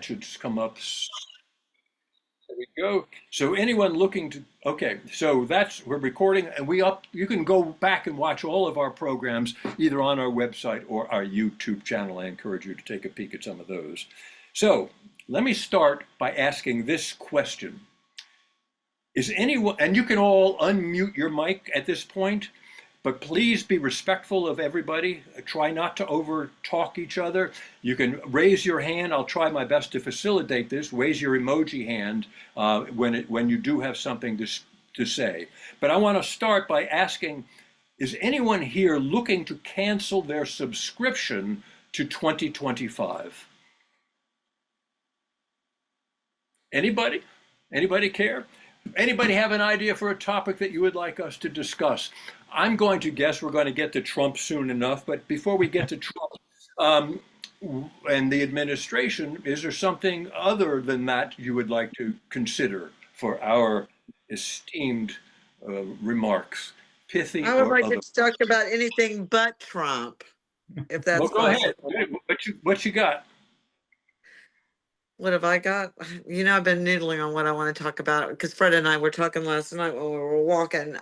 should come up. There we go. So anyone looking to, okay, so we're recording and you can go back and watch all of our programs either on our website or our YouTube channel. I encourage you to take a peek at some of those. So let me start by asking this question. Is anyone, and you can all unmute your mic at this point, but please be respectful of everybody. Try not to over talk each other. You can raise your hand. I'll try my best to facilitate this. Raise your emoji hand when you do have something to say. But I want to start by asking, is anyone here looking to cancel their subscription to 2025? Anybody? Anybody care? Anybody have an idea for a topic that you would like us to discuss? I'm going to guess we're going to get to Trump soon enough, but before we get to Trump and the administration, is there something other than that you would like to consider for our esteemed remarks? Pithy I would or like other? to talk about anything but Trump, if that's Well, go ahead. possible. What you got? What have I got? You know, I've been noodling on what I want to talk about because Fred and I were talking last night when we were walking.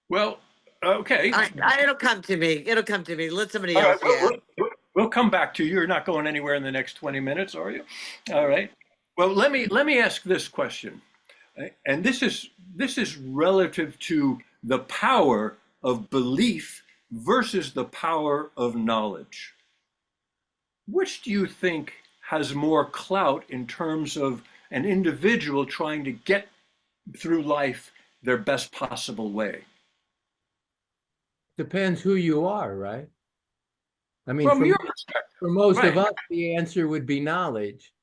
Well, okay. It'll come to me. It'll come to me. Let somebody All else. right, we'll come back to you. You're not going anywhere in the next 20 minutes, are you? All right. Well, let me ask this question, and this is relative to the power of belief versus the power of knowledge. Which do you think has more clout in terms of an individual trying to get through life their best possible way? Depends who you are, right? I mean, From your perspective, for most right. of us, the answer would be knowledge.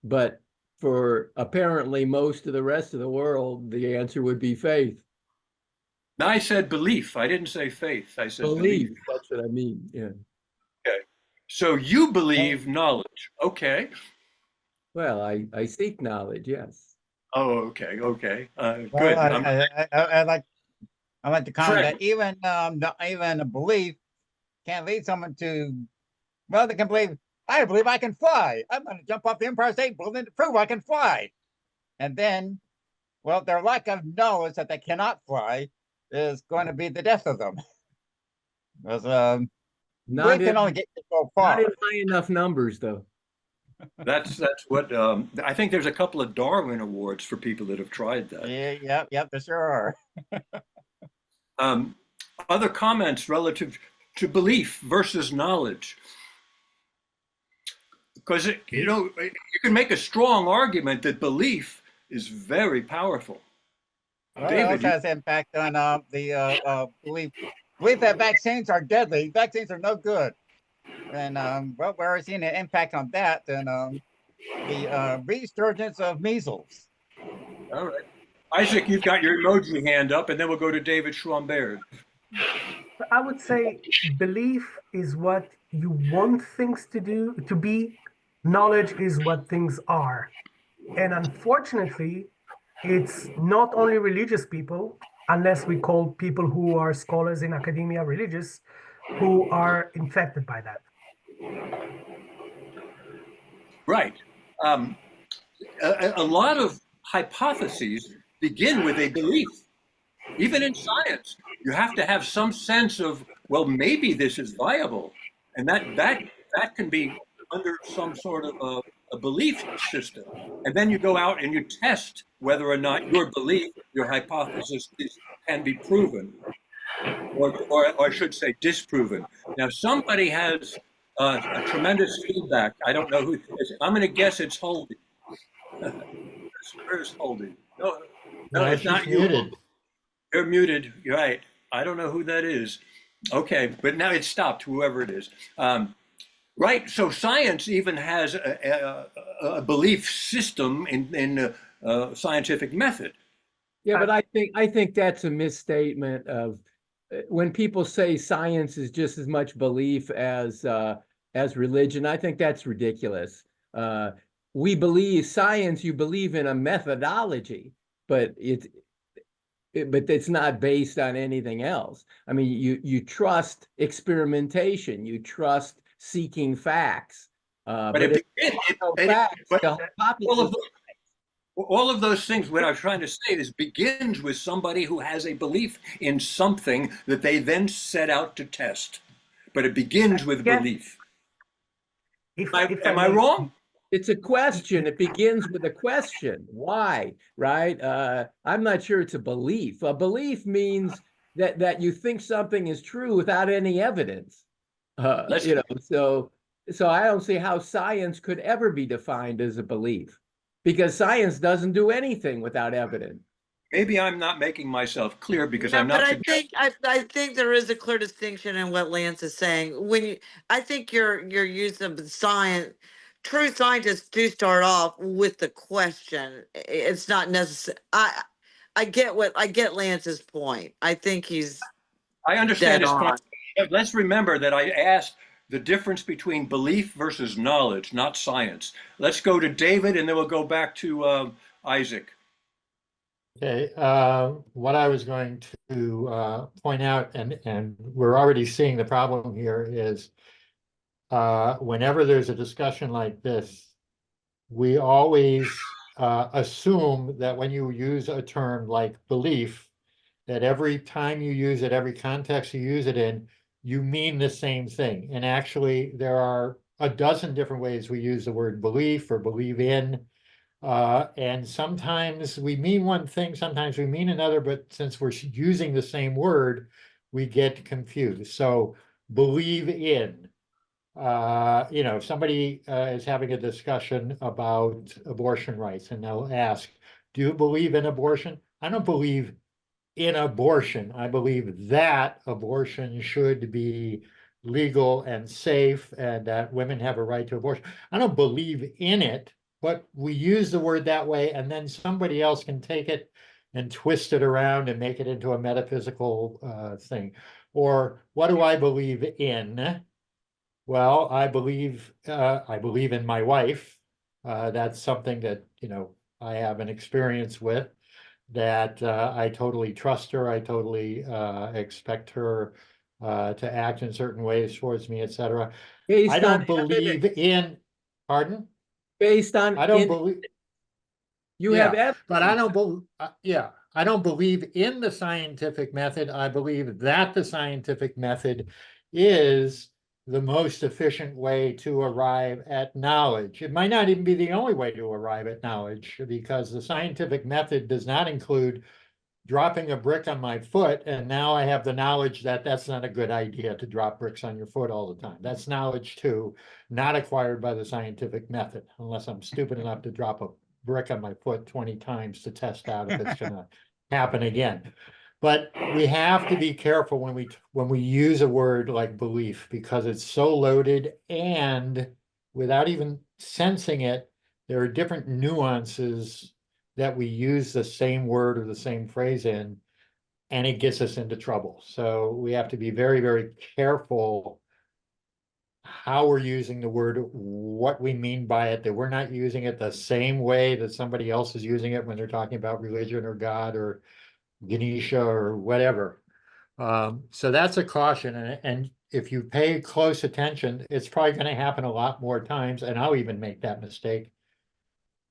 But for apparently most of the rest of the world, the answer would be faith. I said belief. I didn't say faith. I said Belief. belief. That's what I mean. Yeah. Okay. So you believe knowledge. Okay. Well, I seek knowledge, yes. Oh, okay. Okay. Good. Well, I like to comment Fred. that even a belief can lead someone to, well, they can believe, I believe I can fly. I'm going to jump off the Empire State Building to prove I can fly. And then, well, their lack of knowledge that they cannot fly is going to be the death of them. Because belief can only get you so far. Not in high enough numbers, though. That's what I think. There's a couple of Darwin Awards for people that have tried that. Yeah, yep, there sure are. Other comments relative to belief versus knowledge? Because you can make a strong argument that belief is very powerful. Well, David, it also has impact on the belief that vaccines are deadly. Vaccines are no good. And well, we're seeing an impact on that and the resurgence of measles. All right. Isaac, you've got your emoji hand up, and then we'll go to David Schwambert. I would say belief is what you want things to be. Knowledge is what things are. And unfortunately, it's not only religious people, unless we call people who are scholars in academia religious, who are infected by that. Right. A lot of hypotheses begin with a belief. Even in science, you have to have some sense of, well, maybe this is viable. And that can be under some sort of a belief system. And then you go out and you test whether or not your belief, your hypothesis can be proven, or I should say disproven. Now, somebody has a tremendous feedback. I don't know who it is. I'm going to guess it's Holdy. Where's Holdy? No, it's not you. Muted. You're muted. You're right. I don't know who that is. Okay, but now it's stopped, whoever it is. Right. So science even has a belief system in scientific method. Yeah, but I think that's a misstatement of when people say science is just as much belief as religion. I think that's ridiculous. We believe science. You believe in a methodology, but but it's not based on anything else. I mean, you trust experimentation, you trust seeking facts. But But it, if it, no it, facts, but the all of hypothesis. all of those things, what I was trying to say is begins with somebody who has a belief in something that they then set out to test. But it begins with Yes, belief. if I Am I may. wrong? It's a question. It begins with a question. Why? Right? I'm not sure it's a belief. A belief means that you think something is true without any evidence. Let's So I don't see how science could ever be defined as a belief, because science doesn't do anything without evidence. maybe I'm not making myself clear because Yeah, I'm but not I suggesting. think I think there is a clear distinction in what Lance is saying. When you, I think your use of science, true scientists do start off with the question. It's not necessary. I get Lance's point. I think he's I understand dead his point. on. But let's remember that I asked the difference between belief versus knowledge, not science. Let's go to David and then we'll go back to Isaac. Okay, what I was going to point out, and we're already seeing the problem here, is whenever there's a discussion like this, we always assume that when you use a term like belief, that every time you use it, every context you use it in, you mean the same thing. And actually, there are a dozen different ways we use the word belief or believe in. And sometimes we mean one thing, sometimes we mean another, but since we're using the same word, we get confused. So believe in, if somebody is having a discussion about abortion rights and they'll ask, do you believe in abortion? I don't believe in abortion. I believe that abortion should be legal and safe and that women have a right to abortion. I don't believe in it, but we use the word that way, and then somebody else can take it and twist it around and make it into a metaphysical thing. Or what do I believe in? Well, I believe in my wife. That's something that, I have an experience with, that I totally trust her. I totally expect her to act in certain ways towards me, etc. I Based on don't believe evidence. in, pardon? Based on I don't believe, you have yeah, but I evidence. don't believe, yeah, I don't believe in the scientific method. I believe that the scientific method is the most efficient way to arrive at knowledge. It might not even be the only way to arrive at knowledge, because the scientific method does not include dropping a brick on my foot, and now I have the knowledge that that's not a good idea to drop bricks on your foot all the time. That's knowledge too, not acquired by the scientific method, unless I'm stupid enough to drop a brick on my foot 20 times to test out if it's gonna happen again. But we have to be careful when we use a word like belief, because it's so loaded, and without even sensing it, there are different nuances that we use the same word or the same phrase in, and it gets us into trouble. So we have to be very, very careful how we're using the word, what we mean by it, that we're not using it the same way that somebody else is using it when they're talking about religion or God or Ganesha or whatever. So that's a caution, and if you pay close attention, it's probably going to happen a lot more times, and I'll even make that mistake,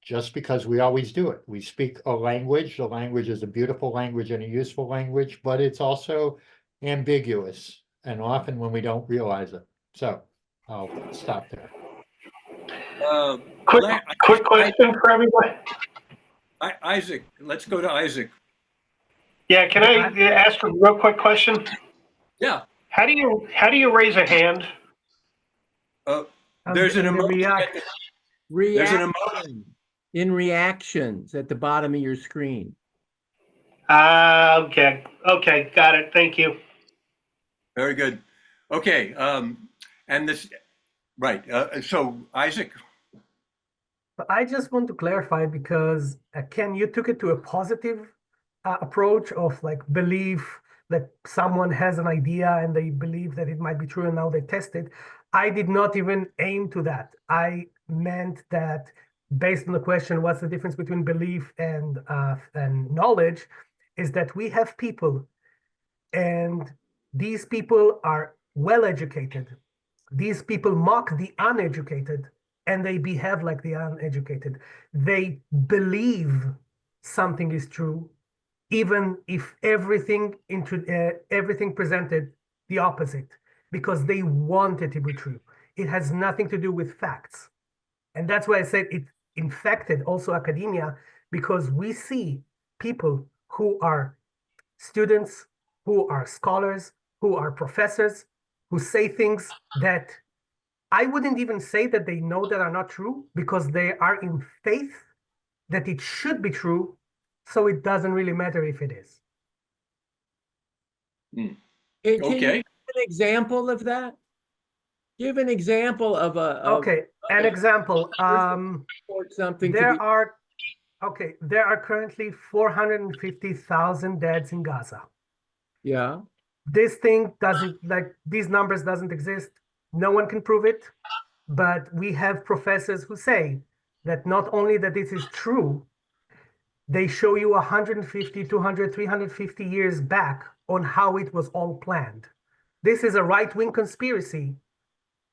just because we always do it. We speak a language. The language is a beautiful language and a useful language, but it's also ambiguous, and often when we don't realize it. So I'll stop there. Quick question for everybody. Isaac, let's go to Isaac. Yeah, can I ask a real quick question? Yeah. How do you raise a hand? There's an And emoji. react. There's an Reaction in reactions at the bottom of your screen. Okay, got it. Thank you. Very good. Okay. And this, right. So Isaac. But I just want to clarify, because Ken, you took it to a positive approach of like belief that someone has an idea and they believe that it might be true and now they test it. I did not even aim to that. I meant that based on the question, what's the difference between belief and knowledge? is that we have people, and these people are well educated. These people mock the uneducated, and they behave like the uneducated. They believe something is true, even if everything presented the opposite, because they want it to be true. It has nothing to do with facts. And that's why I said it infected also academia, because we see people who are students, who are scholars, who are professors, who say things that I wouldn't even say that they know that are not true, because they are in faith that it should be true. So it doesn't really matter if it is. Can you Okay. give an example of that? Give an example of Okay, an example. or something to There be. are there are currently 450,000 deaths in Gaza. Yeah. This thing doesn't, like, these numbers doesn't exist. No one can prove it, but we have professors who say that not only that this is true, they show you 150, 200, 350 years back on how it was all planned. This is a right-wing conspiracy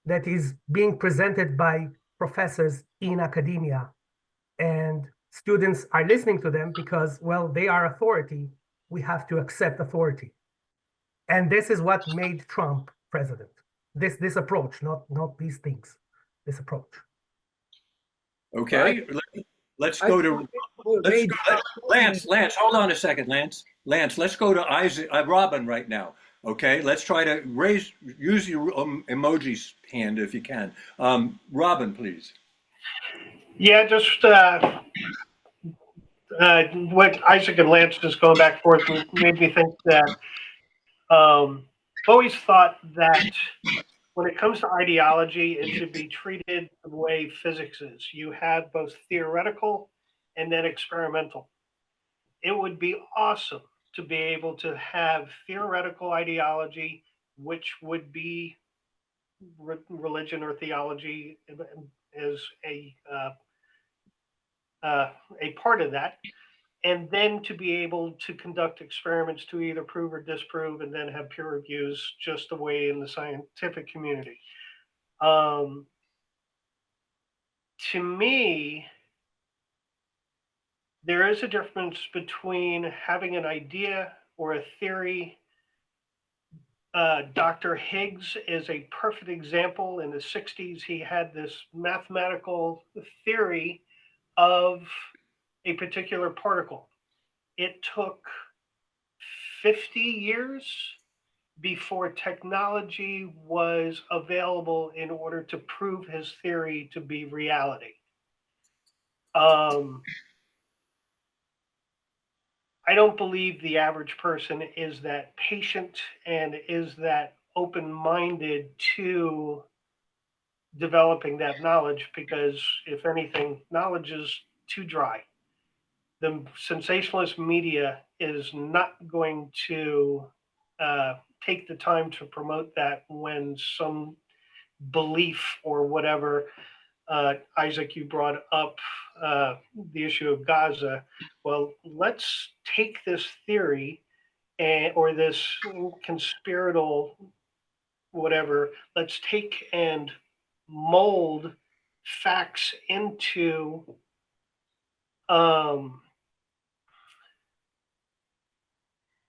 that is being presented by professors in academia, and students are listening to them because, well, they are authority. We have to accept authority. And this is what made Trump president. This approach, not these things, this approach. Okay. Let's go to Lance. Lance, hold on a second, Lance. Lance, let's go to Isaac, Robin right now. Okay, let's try to use your emojis hand if you can. Robin, please. Yeah, just what Isaac and Lance just going back and forth made me think that always thought that when it comes to ideology, it should be treated the way physics is. You have both theoretical and then experimental. It would be awesome to be able to have theoretical ideology, which would be religion or theology as a part of that, and then to be able to conduct experiments to either prove or disprove, and then have peer reviews just the way in the scientific community. To me, there is a difference between having an idea or a theory. Dr. Higgs is a perfect example. In the 60s, he had this mathematical theory of a particular particle. It took 50 years before technology was available in order to prove his theory to be reality. I don't believe the average person is that patient and is that open-minded to developing that knowledge, because if anything, knowledge is too dry. The sensationalist media is not going to take the time to promote that when some belief or whatever. Isaac, you brought up the issue of Gaza. Well, let's take this theory or this conspiratorial whatever, let's take and mold facts into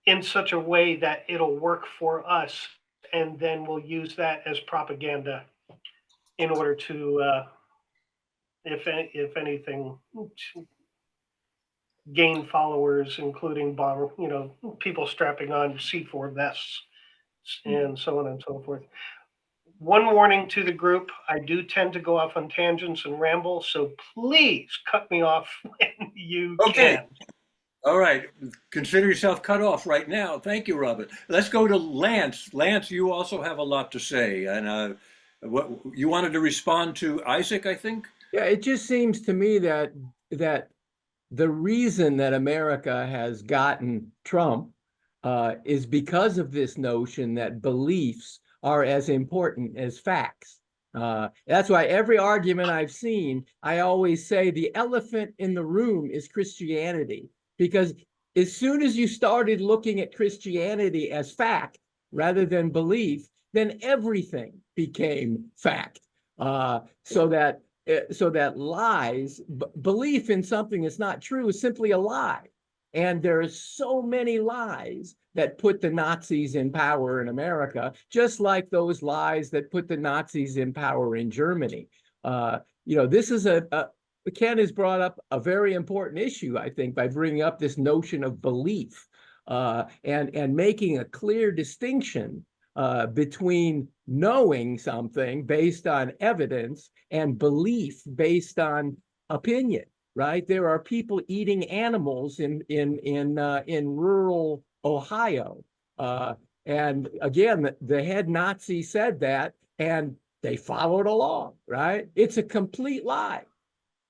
in such a way that it'll work for us, and then we'll use that as propaganda in order to, if anything, gain followers, including people strapping on C4 vests and so on and so forth. One warning to the group: I do tend to go off on tangents and ramble, so please cut me off when you can. All right. Consider yourself cut off right now. Thank you, Robert. Let's go to Lance. Lance, you also have a lot to say. And what you wanted to respond to Isaac, I think? Yeah, it just seems to me that the reason that America has gotten Trump is because of this notion that beliefs are as important as facts. That's why every argument I've seen, I always say the elephant in the room is Christianity, because as soon as you started looking at Christianity as fact rather than belief, then everything became fact. So that lies, belief in something that's not true is simply a lie. And there are so many lies that put the Nazis in power in America, just like those lies that put the Nazis in power in Germany. This is Ken has brought up a very important issue, I think, by bringing up this notion of belief and making a clear distinction between knowing something based on evidence and belief based on opinion. Right? There are people eating animals in rural Ohio, and again, the head Nazi said that, and they followed along. Right? It's a complete lie.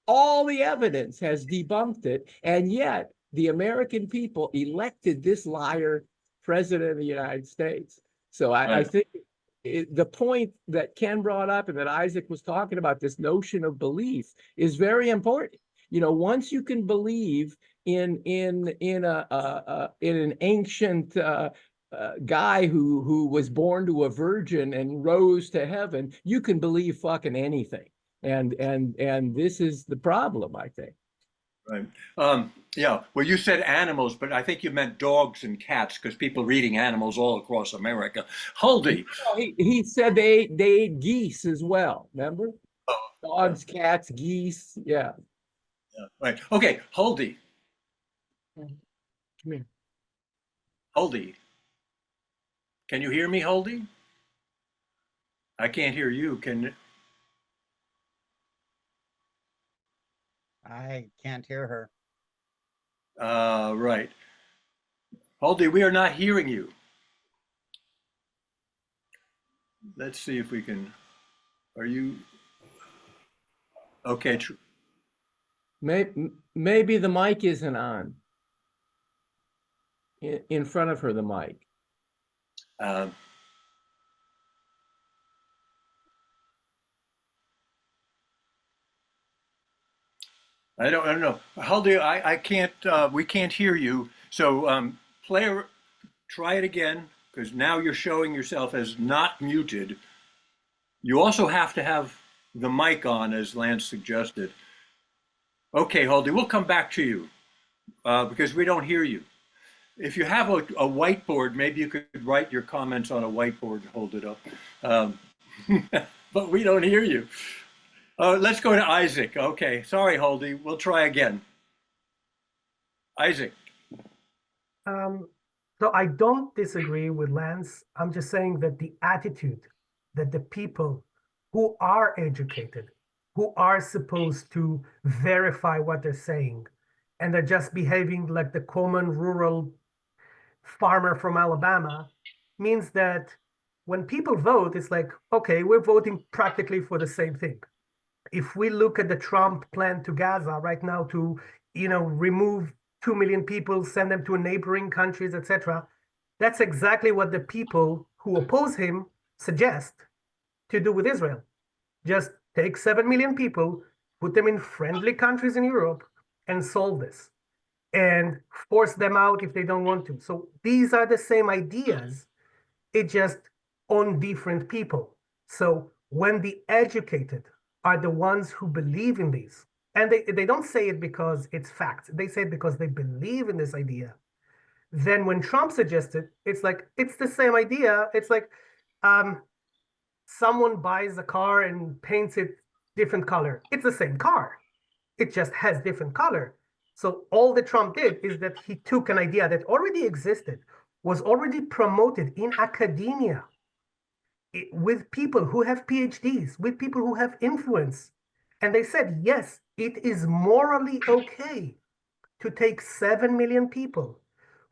All the evidence has debunked it, and yet the American people elected this liar president of the United States. So I think the point that Ken brought up and that Isaac was talking about, this notion of belief, is very important. Once you can believe in an ancient guy who was born to a virgin and rose to heaven, you can believe fucking anything. And this is the problem, I think. Right. Yeah. Well, you said animals, but I think you meant dogs and cats, because people are eating animals all across America. Huldy. He said they ate geese as well. Remember? Dogs, cats, geese. Yeah. Yeah. Right. Okay. Huldy. Come here. Huldy. Can you hear me, Huldy? I can't hear you. Can? I can't hear her. Right. Huldy, we are not hearing you. Let's see if we can. Are you? Okay. Maybe the mic isn't on. In front of her, the mic. I don't know. Huldy, I can't, we can't hear you. So try it again, because now you're showing yourself as not muted. You also have to have the mic on, as Lance suggested. Okay, Huldy, we'll come back to you because we don't hear you. If you have a whiteboard, maybe you could write your comments on a whiteboard and hold it up. But we don't hear you. Let's go to Isaac. Okay, sorry, Huldy. We'll try again. Isaac. So I don't disagree with Lance. I'm just saying that the attitude that the people who are educated, who are supposed to verify what they're saying, and they're just behaving like the common rural farmer from Alabama, means that when people vote, it's like, okay, we're voting practically for the same thing. If we look at the Trump plan to Gaza right now to, remove 2 million people, send them to neighboring countries, etc., that's exactly what the people who oppose him suggest to do with Israel. Just take 7 million people, put them in friendly countries in Europe, and solve this, and force them out if they don't want to. So these are the same ideas, it just on different people. So when the educated are the ones who believe in these, and they don't say it because it's fact, they say it because they believe in this idea. Then when Trump suggested, it's like, it's the same idea. It's like someone buys a car and paints it different color. It's the same car. It just has different color. So all that Trump did is that he took an idea that already existed, was already promoted in academia, with people who have PhDs, with people who have influence. And they said, yes, it is morally okay to take 7 million people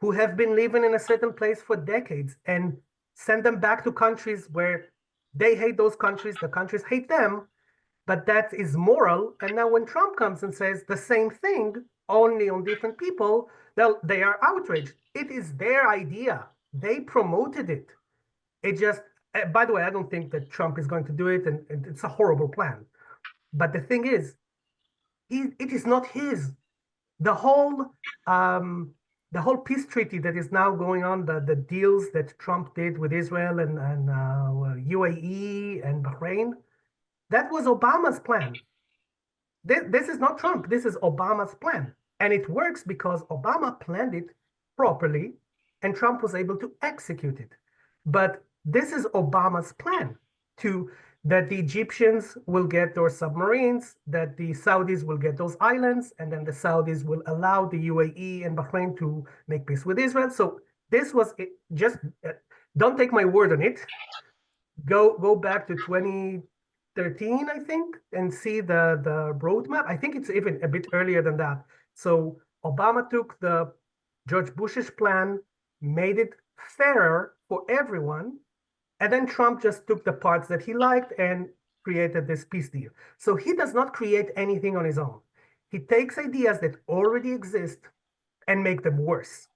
who have been living in a certain place for decades and send them back to countries where they hate those countries, the countries hate them, but that is moral. And now when Trump comes and says the same thing, only on different people, they are outraged. It is their idea. They promoted it. It just, by the way, I don't think that Trump is going to do it, and it's a horrible plan. But the thing is, it is not his. The whole the whole peace treaty that is now going on, the deals that Trump did with Israel and UAE and Bahrain, that was Obama's plan. This is not Trump. This is Obama's plan. And it works because Obama planned it properly and Trump was able to execute it. But this is Obama's plan that the Egyptians will get those submarines, that the Saudis will get those islands, and then the Saudis will allow the UAE and Bahrain to make peace with Israel. So this was it. Just don't take my word on it. Go back to 2013, I think, and see the roadmap. I think it's even a bit earlier than that. So Obama took the George Bush's plan, made it fairer for everyone, and then Trump just took the parts that he liked and created this peace deal. So he does not create anything on his own. He takes ideas that already exist and make them worse.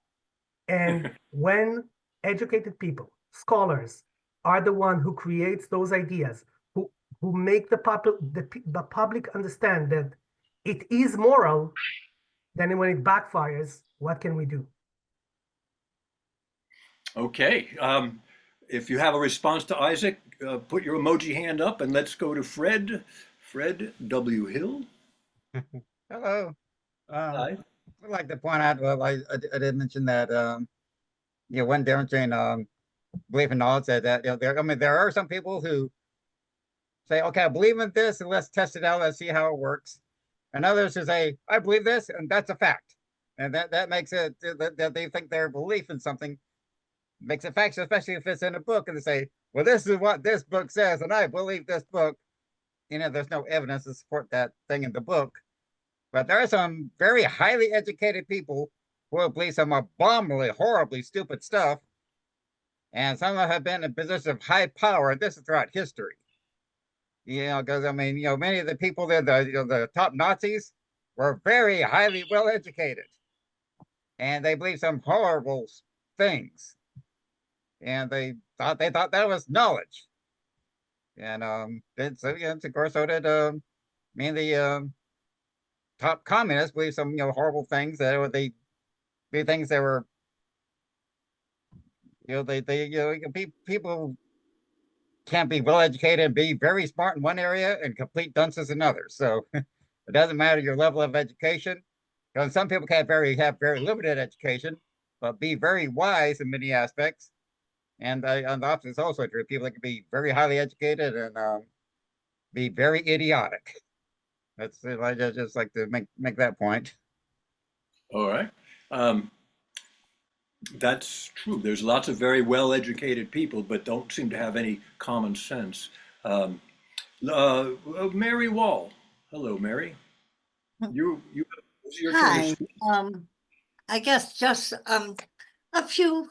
And when educated people, scholars, are the one who creates those ideas, who make the public understand that it is moral, then when it backfires, what can we do? Okay. If you have a response to Isaac, put your emoji hand up and let's go to Fred. Fred W. Hill. Hello. Hi. I'd like to point out, well, I did mention that, one difference between belief and knowledge, that there are some people who say, okay, I believe in this and let's test it out, let's see how it works. And others who say, I believe this and that's a fact. And that makes it that they think their belief in something makes it factual, especially if it's in a book, and they say, well, this is what this book says, and I believe this book. There's no evidence to support that thing in the book. But there are some very highly educated people who will believe some abominably, horribly stupid stuff. And some of them have been in positions of high power, and this is throughout history. Because many of the people there, the top Nazis, were very highly well educated. And they believed some horrible things. And they thought that was knowledge. And of course, so did the top communists believe some horrible things that they things that were people can't be well educated and be very smart in one area and complete dunces in others. So it doesn't matter your level of education. Because some people have very limited education, but be very wise in many aspects. And the opposite is also true. People that can be very highly educated and be very idiotic. I just like to make that point. All right. That's true. There's lots of very well-educated people, but don't seem to have any common sense. Mary Wall. Hello, Mary. It's your turn to Hi. speak. I guess just a few,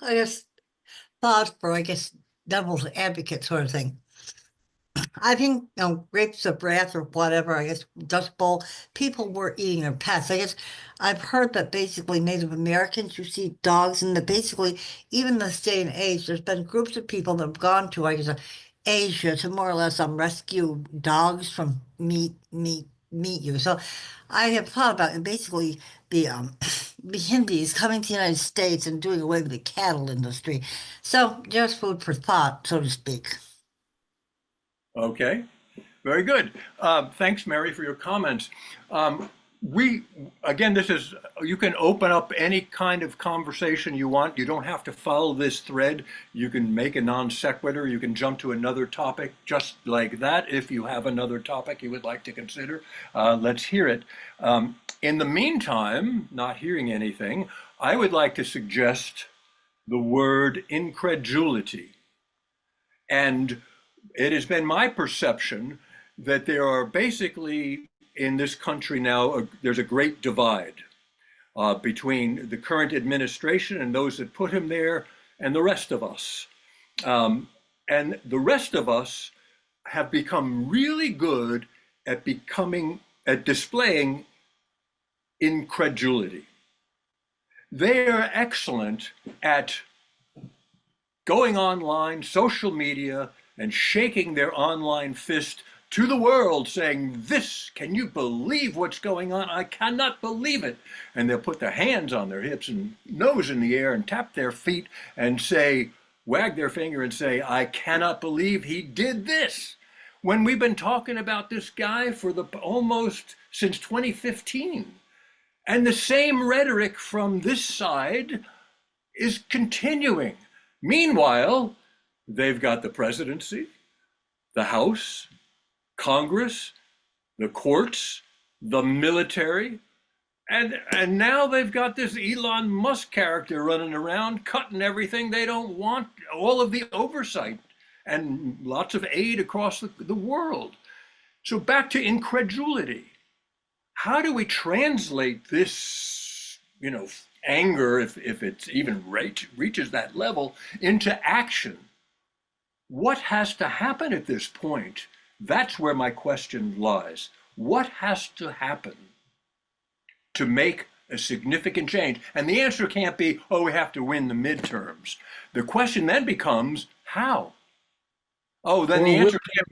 thoughts for, devil's advocate sort of thing. I think, grapes of wrath or whatever, Dust Bowl, people were eating their pets. I've heard that basically Native Americans, you see dogs, and that basically, even this day and age, there's been groups of people that have gone to, Asia to more or less rescue dogs from meat you. So I have thought about and basically the Hindis coming to the United States and doing away with the cattle industry. So just food for thought, so to speak. Okay, very good. Thanks, Mary, for your comments. You can open up any kind of conversation you want. You don't have to follow this thread. You can make a non sequitur. You can jump to another topic just like that. If you have another topic you would like to consider, let's hear it. In the meantime, not hearing anything, I would like to suggest the word incredulity. And it has been my perception that there are basically in this country now, there's a great divide between the current administration and those that put him there and the rest of us. And the rest of us have become really good at displaying incredulity. They are excellent at going online, social media, and shaking their online fist to the world saying, this, can you believe what's going on? I cannot believe it. And they'll put their hands on their hips and nose in the air and tap their feet and say, wag their finger and say, I cannot believe he did this. When we've been talking about this guy for almost since 2015. And the same rhetoric from this side is continuing. Meanwhile, they've got the presidency, the House, Congress, the courts, the military, and now they've got this Elon Musk character running around cutting everything they don't want, all of the oversight and lots of aid across the world. So back to incredulity. How do we translate this, anger, if it's even reaches that level, into action? What has to happen at this point? That's where my question lies. What has to happen to make a significant change? And the answer can't be, oh, we have to win the midterms. The question then becomes, how? Oh, then the answer can't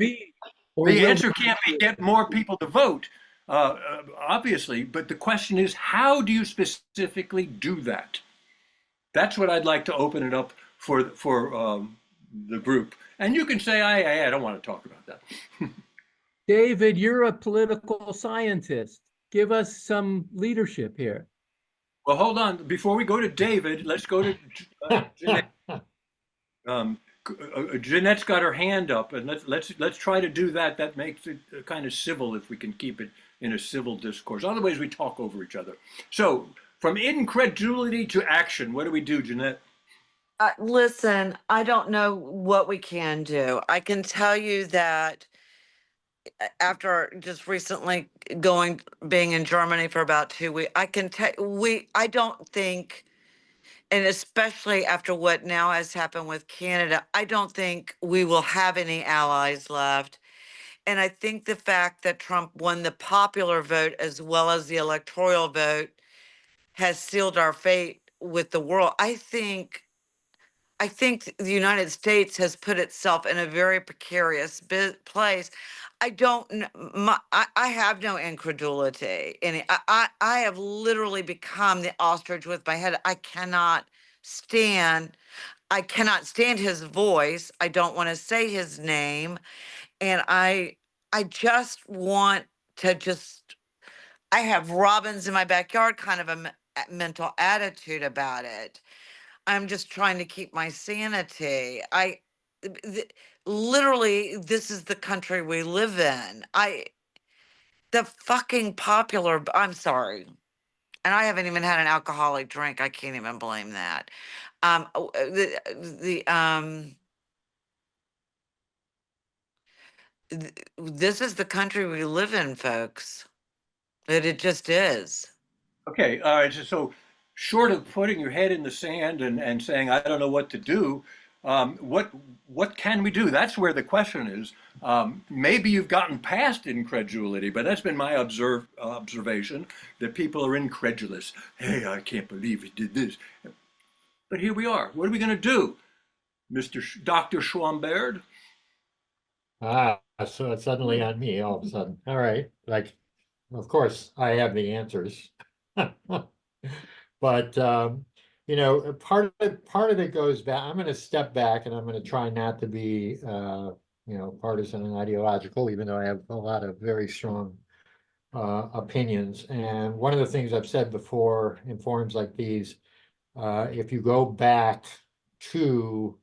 be, get more people to vote, obviously, but the question is, how do you specifically do that? That's what I'd like to open it up for the group. And you can say, I don't want to talk about that. David, you're a political scientist. Give us some leadership here. Well, hold on. Before we go to David, let's go to Jeanette. Jeanette's got her hand up, and let's try to do that. That makes it kind of civil if we can keep it in a civil discourse. Otherwise, we talk over each other. So, from incredulity to action, what do we do, Jeanette? Listen, I don't know what we can do. I can tell you that after just recently being in Germany for about 2 weeks, I can tell I don't think, and especially after what now has happened with Canada, I don't think we will have any allies left. And I think the fact that Trump won the popular vote as well as the electoral vote has sealed our fate with the world. I think the United States has put itself in a very precarious place. I have no incredulity in it. I have literally become the ostrich with my head. I cannot stand his voice. I don't want to say his name. And I just want to I have robins in my backyard kind of a mental attitude about it. I'm just trying to keep my sanity. Literally, this is the country we live in. The fucking popular, I'm sorry. And I haven't even had an alcoholic drink. I can't even blame that. This is the country we live in, folks. It just is. Okay, all right. So, short of putting your head in the sand and saying, I don't know what to do, what can we do? That's where the question is. Maybe you've gotten past incredulity, but that's been my observation, that people are incredulous. Hey, I can't believe he did this. But here we are. What are we going to do, Dr. Schwamberd? So it's suddenly on me all of a sudden. All right. Of course, I have the answers. But part of it goes back. I'm going to step back, and I'm going to try not to be partisan and ideological, even though I have a lot of very strong opinions. And one of the things I've said before in forums like these, if you go back to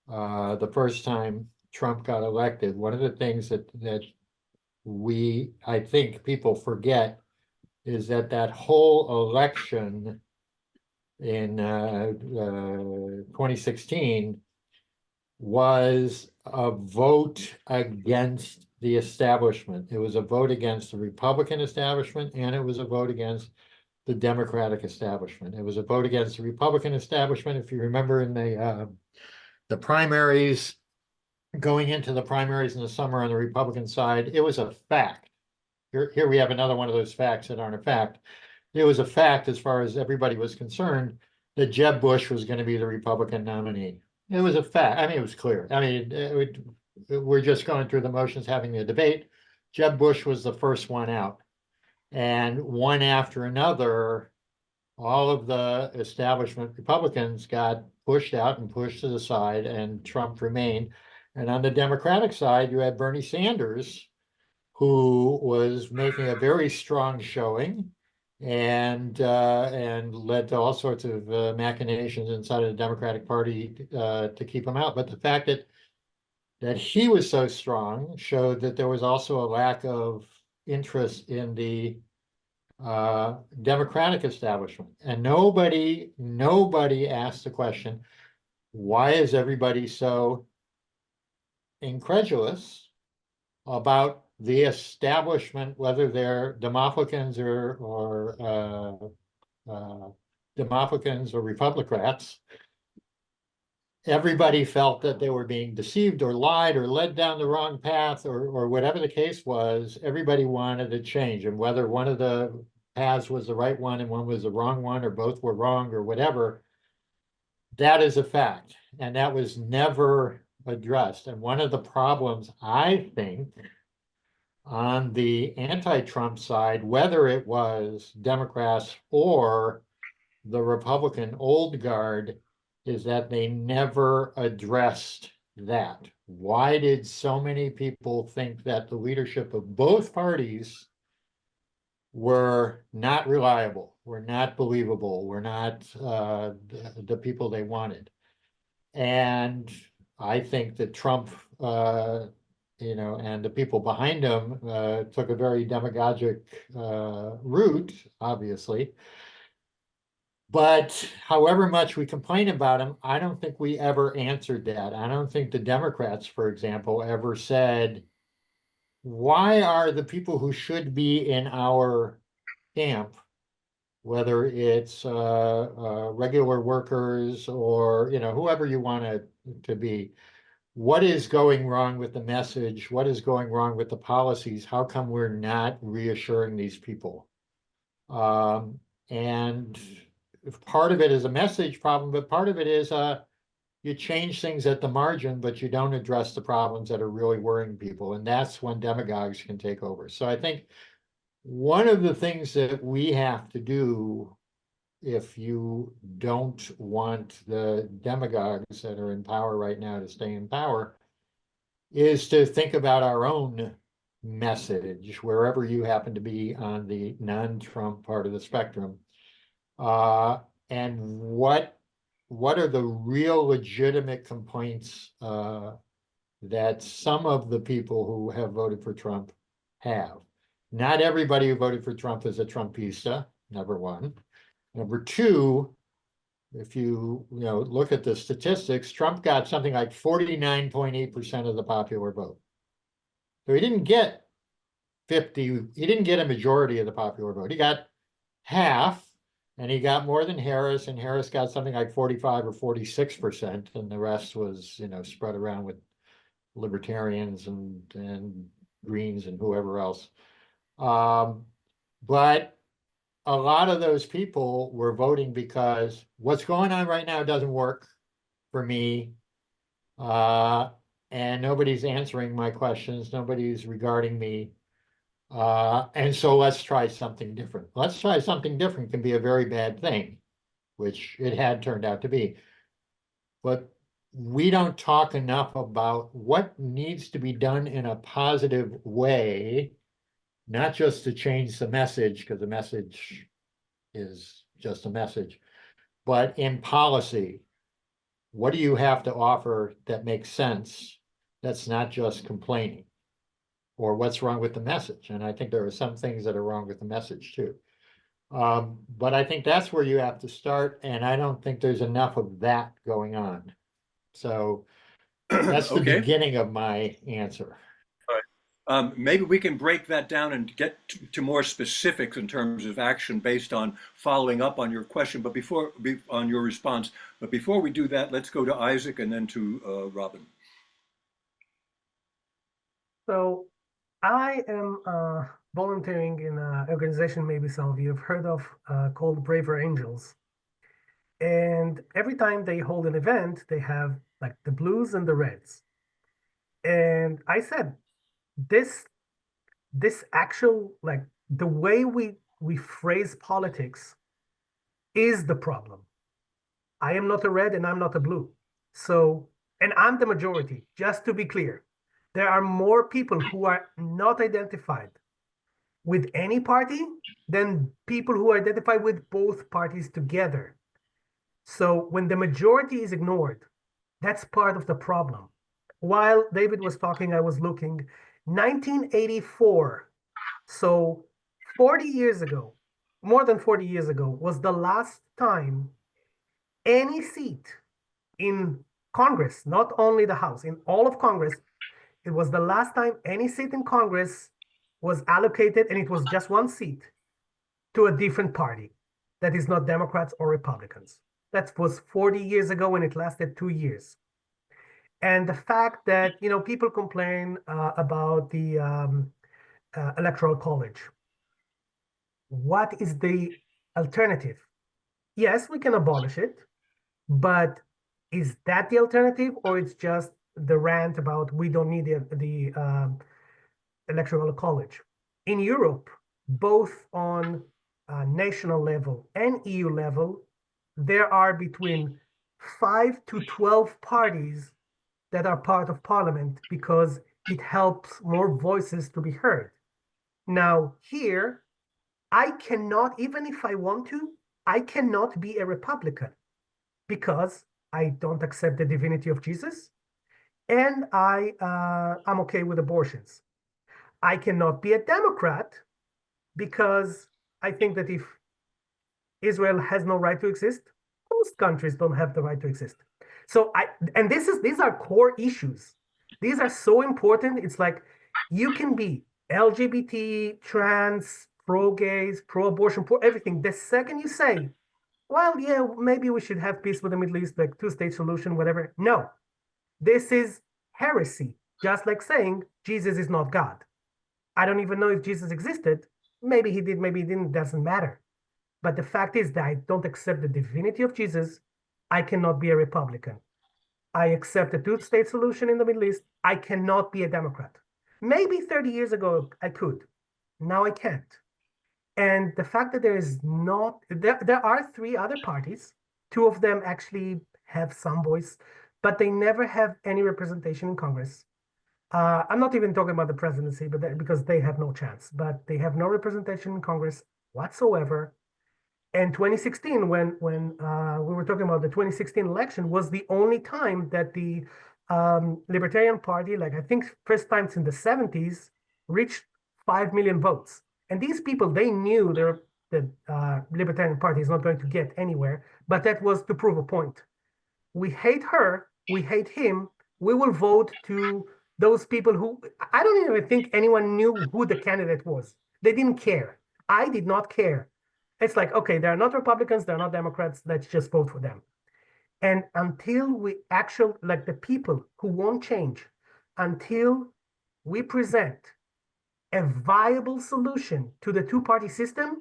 the first time Trump got elected, one of the things that I think people forget is that whole election in 2016 was a vote against the establishment. It was a vote against the Republican establishment, and it was a vote against the Democratic establishment. It was a vote against the Republican establishment. If you remember in the primaries, going into the primaries in the summer on the Republican side, it was a fact. Here we have another one of those facts that aren't a fact. It was a fact, as far as everybody was concerned, that Jeb Bush was going to be the Republican nominee. It was a fact. I mean, it was clear. I mean, we're just going through the motions, having a debate. Jeb Bush was the first one out. And one after another, all of the establishment Republicans got pushed out and pushed to the side, and Trump remained. And on the Democratic side, you had Bernie Sanders, who was making a very strong showing and led to all sorts of machinations inside of the Democratic Party to keep him out. But the fact that he was so strong showed that there was also a lack of interest in the Democratic establishment. And nobody asked the question, why is everybody so incredulous about the establishment, whether they're Democrats or Democrats or Republicans? Everybody felt that they were being deceived or lied or led down the wrong path, or whatever the case was. Everybody wanted a change, and whether one of the paths was the right one and one was the wrong one, or both were wrong, or whatever, that is a fact, and that was never addressed. And one of the problems, I think, on the anti-Trump side, whether it was Democrats or the Republican old guard, is that they never addressed that. Why did so many people think that the leadership of both parties were not reliable, were not believable, were not the people they wanted? And I think that Trump, and the people behind him took a very demagogic route, obviously. But however much we complain about him, I don't think we ever answered that. I don't think the Democrats, for example, ever said, why are the people who should be in our camp, whether it's regular workers or whoever you want it to be, what is going wrong with the message? What is going wrong with the policies? How come we're not reassuring these people? And part of it is a message problem, but part of it is you change things at the margin, but you don't address the problems that are really worrying people. And that's when demagogues can take over. So I think one of the things that we have to do, if you don't want the demagogues that are in power right now to stay in power, is to think about our own message, wherever you happen to be on the non-Trump part of the spectrum. And what are the real legitimate complaints that some of the people who have voted for Trump have? Not everybody who voted for Trump is a Trumpista, number one. Number two, if you look at the statistics, Trump got something like 49.8% of the popular vote. So he didn't get 50, he didn't get a majority of the popular vote. He got half, and he got more than Harris, and Harris got something like 45 or 46%, and the rest was, spread around with libertarians and Greens and whoever else. But a lot of those people were voting because what's going on right now doesn't work for me. And nobody's answering my questions. Nobody's regarding me. And so let's try something different. Let's try something different can be a very bad thing, which it had turned out to be. But we don't talk enough about what needs to be done in a positive way, not just to change the message, because the message is just a message, but in policy. What do you have to offer that makes sense? That's not just complaining. Or what's wrong with the message? And I think there are some things that are wrong with the message too. But I think that's where you have to start, and I don't think there's enough of that going on. So that's the Okay. beginning of my answer. Maybe we can break that down and get to more specifics in terms of action based on following up on your question, but on your response. But before we do that, let's go to Isaac and then to Robin. So I am volunteering in an organization maybe some of you have heard of called Braver Angels. And every time they hold an event, they have like the blues and the reds. And I said, this actual, like, the way we phrase politics is the problem. I am not a red and I'm not a blue. So, and I'm the majority, just to be clear. There are more people who are not identified with any party than people who identify with both parties together. So when the majority is ignored, that's part of the problem. While David was talking, I was looking, 1984. So 40 years ago, more than 40 years ago, was the last time any seat in Congress, not only the House, in all of Congress, it was the last time any seat in Congress was allocated, and it was just one seat, to a different party that is not Democrats or Republicans. That was 40 years ago, and it lasted 2 years. And the fact that, people complain about the Electoral College. What is the alternative? Yes, we can abolish it, but is that the alternative, or it's just the rant about we don't need the Electoral College? In Europe, both on national level and EU level, there are between 5 to 12 parties that are part of parliament because it helps more voices to be heard. Now, here, I cannot, even if I want to, I cannot be a Republican because I don't accept the divinity of Jesus, and I'm okay with abortions. I cannot be a Democrat because I think that if Israel has no right to exist, most countries don't have the right to exist. So these are core issues. These are so important. It's like you can be LGBT, trans, pro-gays, pro-abortion, pro everything. The second you say, well, yeah, maybe we should have peace with the Middle East, like two-state solution, whatever. No, this is heresy. Just like saying Jesus is not God. I don't even know if Jesus existed. Maybe he did, maybe he didn't, doesn't matter. But the fact is that I don't accept the divinity of Jesus. I cannot be a Republican. I accept a two-state solution in the Middle East. I cannot be a Democrat. Maybe 30 years ago I could. Now I can't. And the fact that there are three other parties. Two of them actually have some voice, but they never have any representation in Congress. I'm not even talking about the presidency, but because they have no chance, but they have no representation in Congress whatsoever. And 2016, when we were talking about the 2016 election, was the only time that the Libertarian Party, like I think first time since the 70s, reached 5 million votes. And these people, they knew the Libertarian Party is not going to get anywhere, but that was to prove a point. We hate her, we hate him, we will vote to those people who, I don't even think anyone knew who the candidate was. They didn't care. I did not care. It's like, okay, they're not Republicans, they're not Democrats, let's just vote for them. And until we actually, like the people who won't change, until we present a viable solution to the two-party system,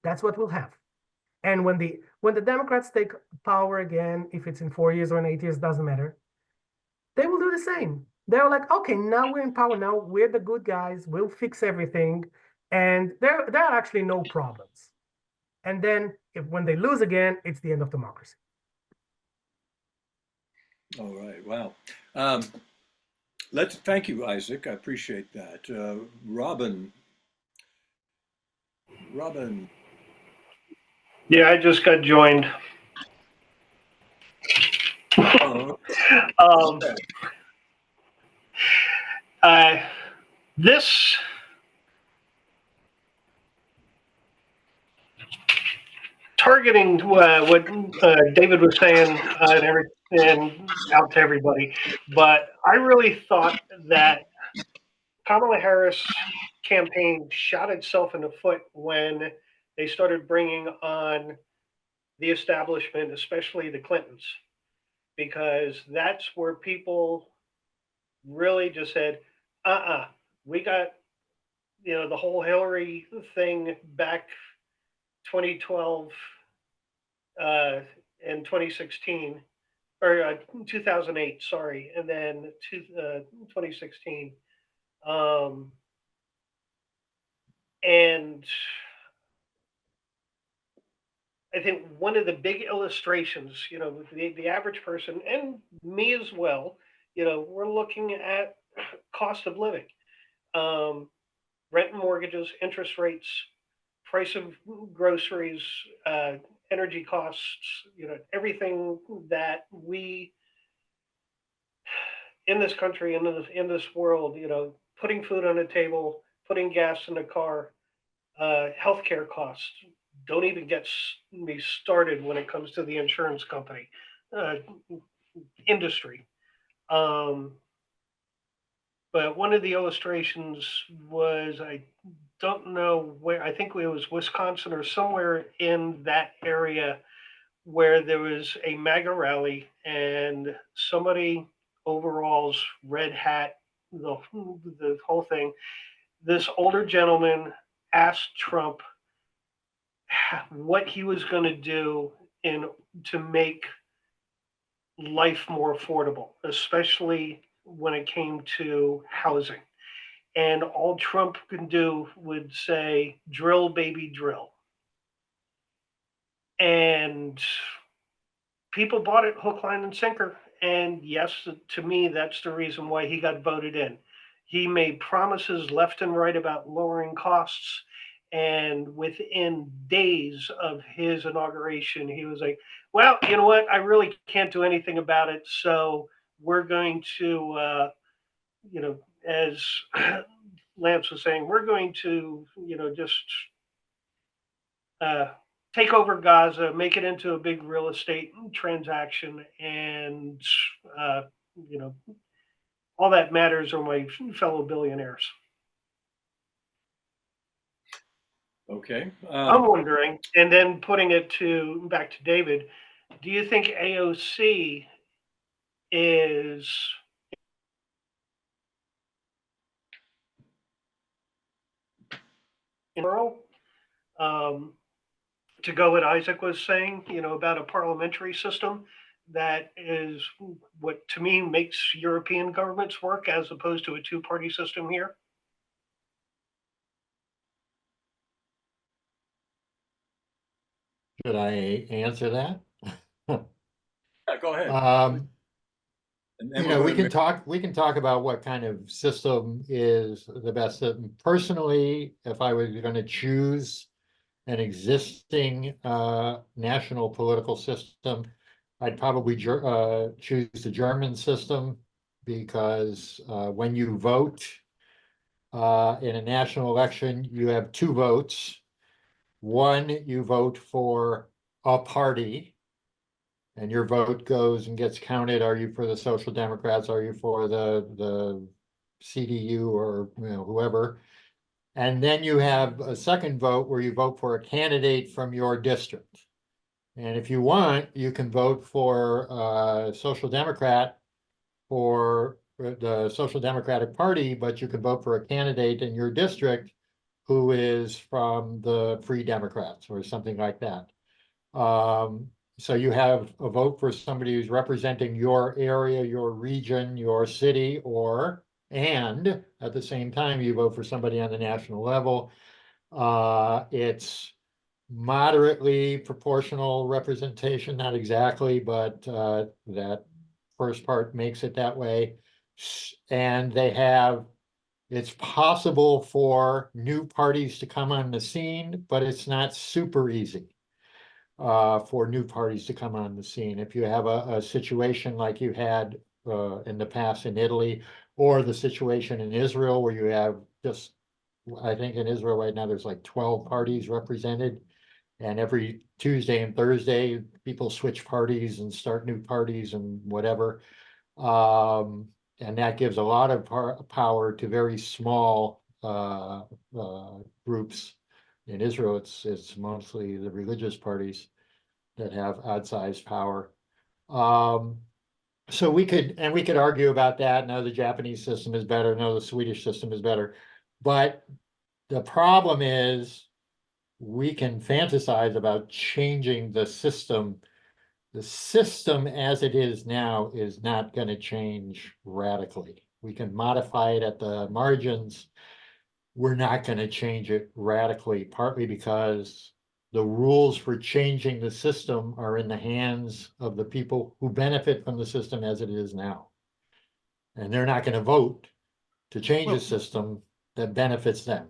that's what we'll have. And when the Democrats take power again, if it's in 4 years or in 8 years, doesn't matter, they will do the same. They're like, okay, now we're in power, now we're the good guys, we'll fix everything, and there are actually no problems. And then when they lose again, it's the end of democracy. All right. Wow. Thank you, Isaac. I appreciate that. Robin. Yeah, I just got joined. Oh, Um, this targeting what David was saying and out to everybody, but I really thought that Kamala Harris campaign shot itself in the foot when they started bringing on the establishment, especially the Clintons, because that's where people really just said, we got, the whole Hillary thing back 2012 and 2016. or 2008, sorry, and then 2016. And I think one of the big illustrations, the average person and me as well, we're looking at cost of living, um, rent and mortgages, interest rates, price of groceries, energy costs, everything that we in this country and in this world, putting food on the table, putting gas in the car, healthcare costs. Don't even get me started when it comes to the insurance company uh, industry. Um, but one of the illustrations was, I don't know where, I think it was Wisconsin or somewhere in that area, where there was a MAGA rally and somebody, overalls, red hat, the whole thing. This older gentleman asked Trump what he was going to do in to make life more affordable, especially when it came to housing. And all Trump could do would say, "Drill, baby, drill." And people bought it hook, line, and sinker. And yes, to me, that's the reason why he got voted in. He made promises left and right about lowering costs. And within days of his inauguration, he was like, well, you know what? I really can't do anything about it. So we're going to, as Lance was saying, we're going to, just uh, take over Gaza, make it into a big real estate transaction, and uh, you know, all that matters are my fellow billionaires. Okay. I'm wondering, and then putting it back to David, do you think AOC is moral? Um, to go what Isaac was saying, about a parliamentary system that is what to me makes European governments work as opposed to a two-party system here. Should I answer that? Yeah, go ahead. And then You we're know, going we can talk about what kind of system is the best. Personally, if I was going to choose an existing national political system, I'd probably choose the German system, because when you vote in a national election, you have two votes. One, you vote for a party, and your vote goes and gets counted. Are you for the Social Democrats? Are you for the CDU, or whoever? And then you have a second vote where you vote for a candidate from your district. And if you want, you can vote for a Social Democrat for the Social Democratic Party, but you can vote for a candidate in your district who is from the Free Democrats or something like that. So you have a vote for somebody who's representing your area, your region, your city, and at the same time, you vote for somebody on the national level. It's moderately proportional representation, not exactly, but that first part makes it that way. And it's possible for new parties to come on the scene, but it's not super easy for new parties to come on the scene. If you have a situation like you had in the past in Italy, or the situation in Israel where you have just, I think in Israel right now, there's like 12 parties represented. And every Tuesday and Thursday, people switch parties and start new parties and whatever. And that gives a lot of power to very small groups. In Israel, it's mostly the religious parties that have outsized power. So we could argue about that. No, the Japanese system is better. No, the Swedish system is better. But the problem is, we can fantasize about changing the system the system as it is now is not going to change radically. We can modify it at the margins. We're not going to change it radically, partly because the rules for changing the system are in the hands of the people who benefit from the system as it is now. And they're not going to vote to change a system that benefits them.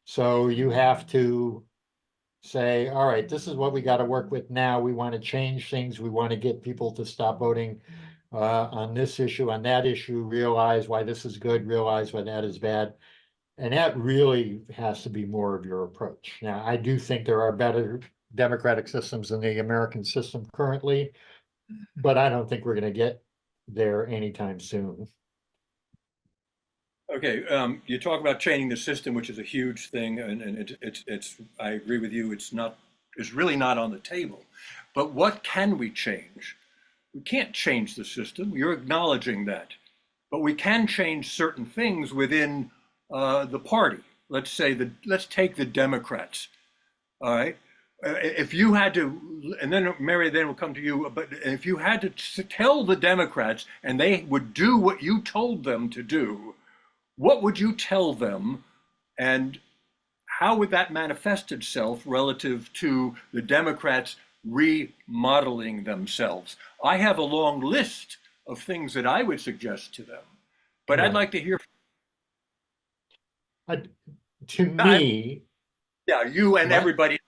So you have to say, all right, this is what we got to work with now. We want to change things. We want to get people to stop voting on this issue, on that issue, realize why this is good, realize why that is bad. And that really has to be more of your approach. Now, I do think there are better democratic systems than the American system currently, but I don't think we're going to get there anytime soon. Okay, you talk about changing the system, which is a huge thing, and it's I agree with you. It's really not on the table. But what can we change? We can't change the system. You're acknowledging that, but we can change certain things within the party. Let's take the Democrats. All right. If you had to, and then Mary, then we'll come to you. But if you had to tell the Democrats, and they would do what you told them to do, what would you tell them, and how would that manifest itself relative to the Democrats remodeling themselves? I have a long list of things that I would suggest to them, but I'd like to hear. To me, yeah, you and everybody,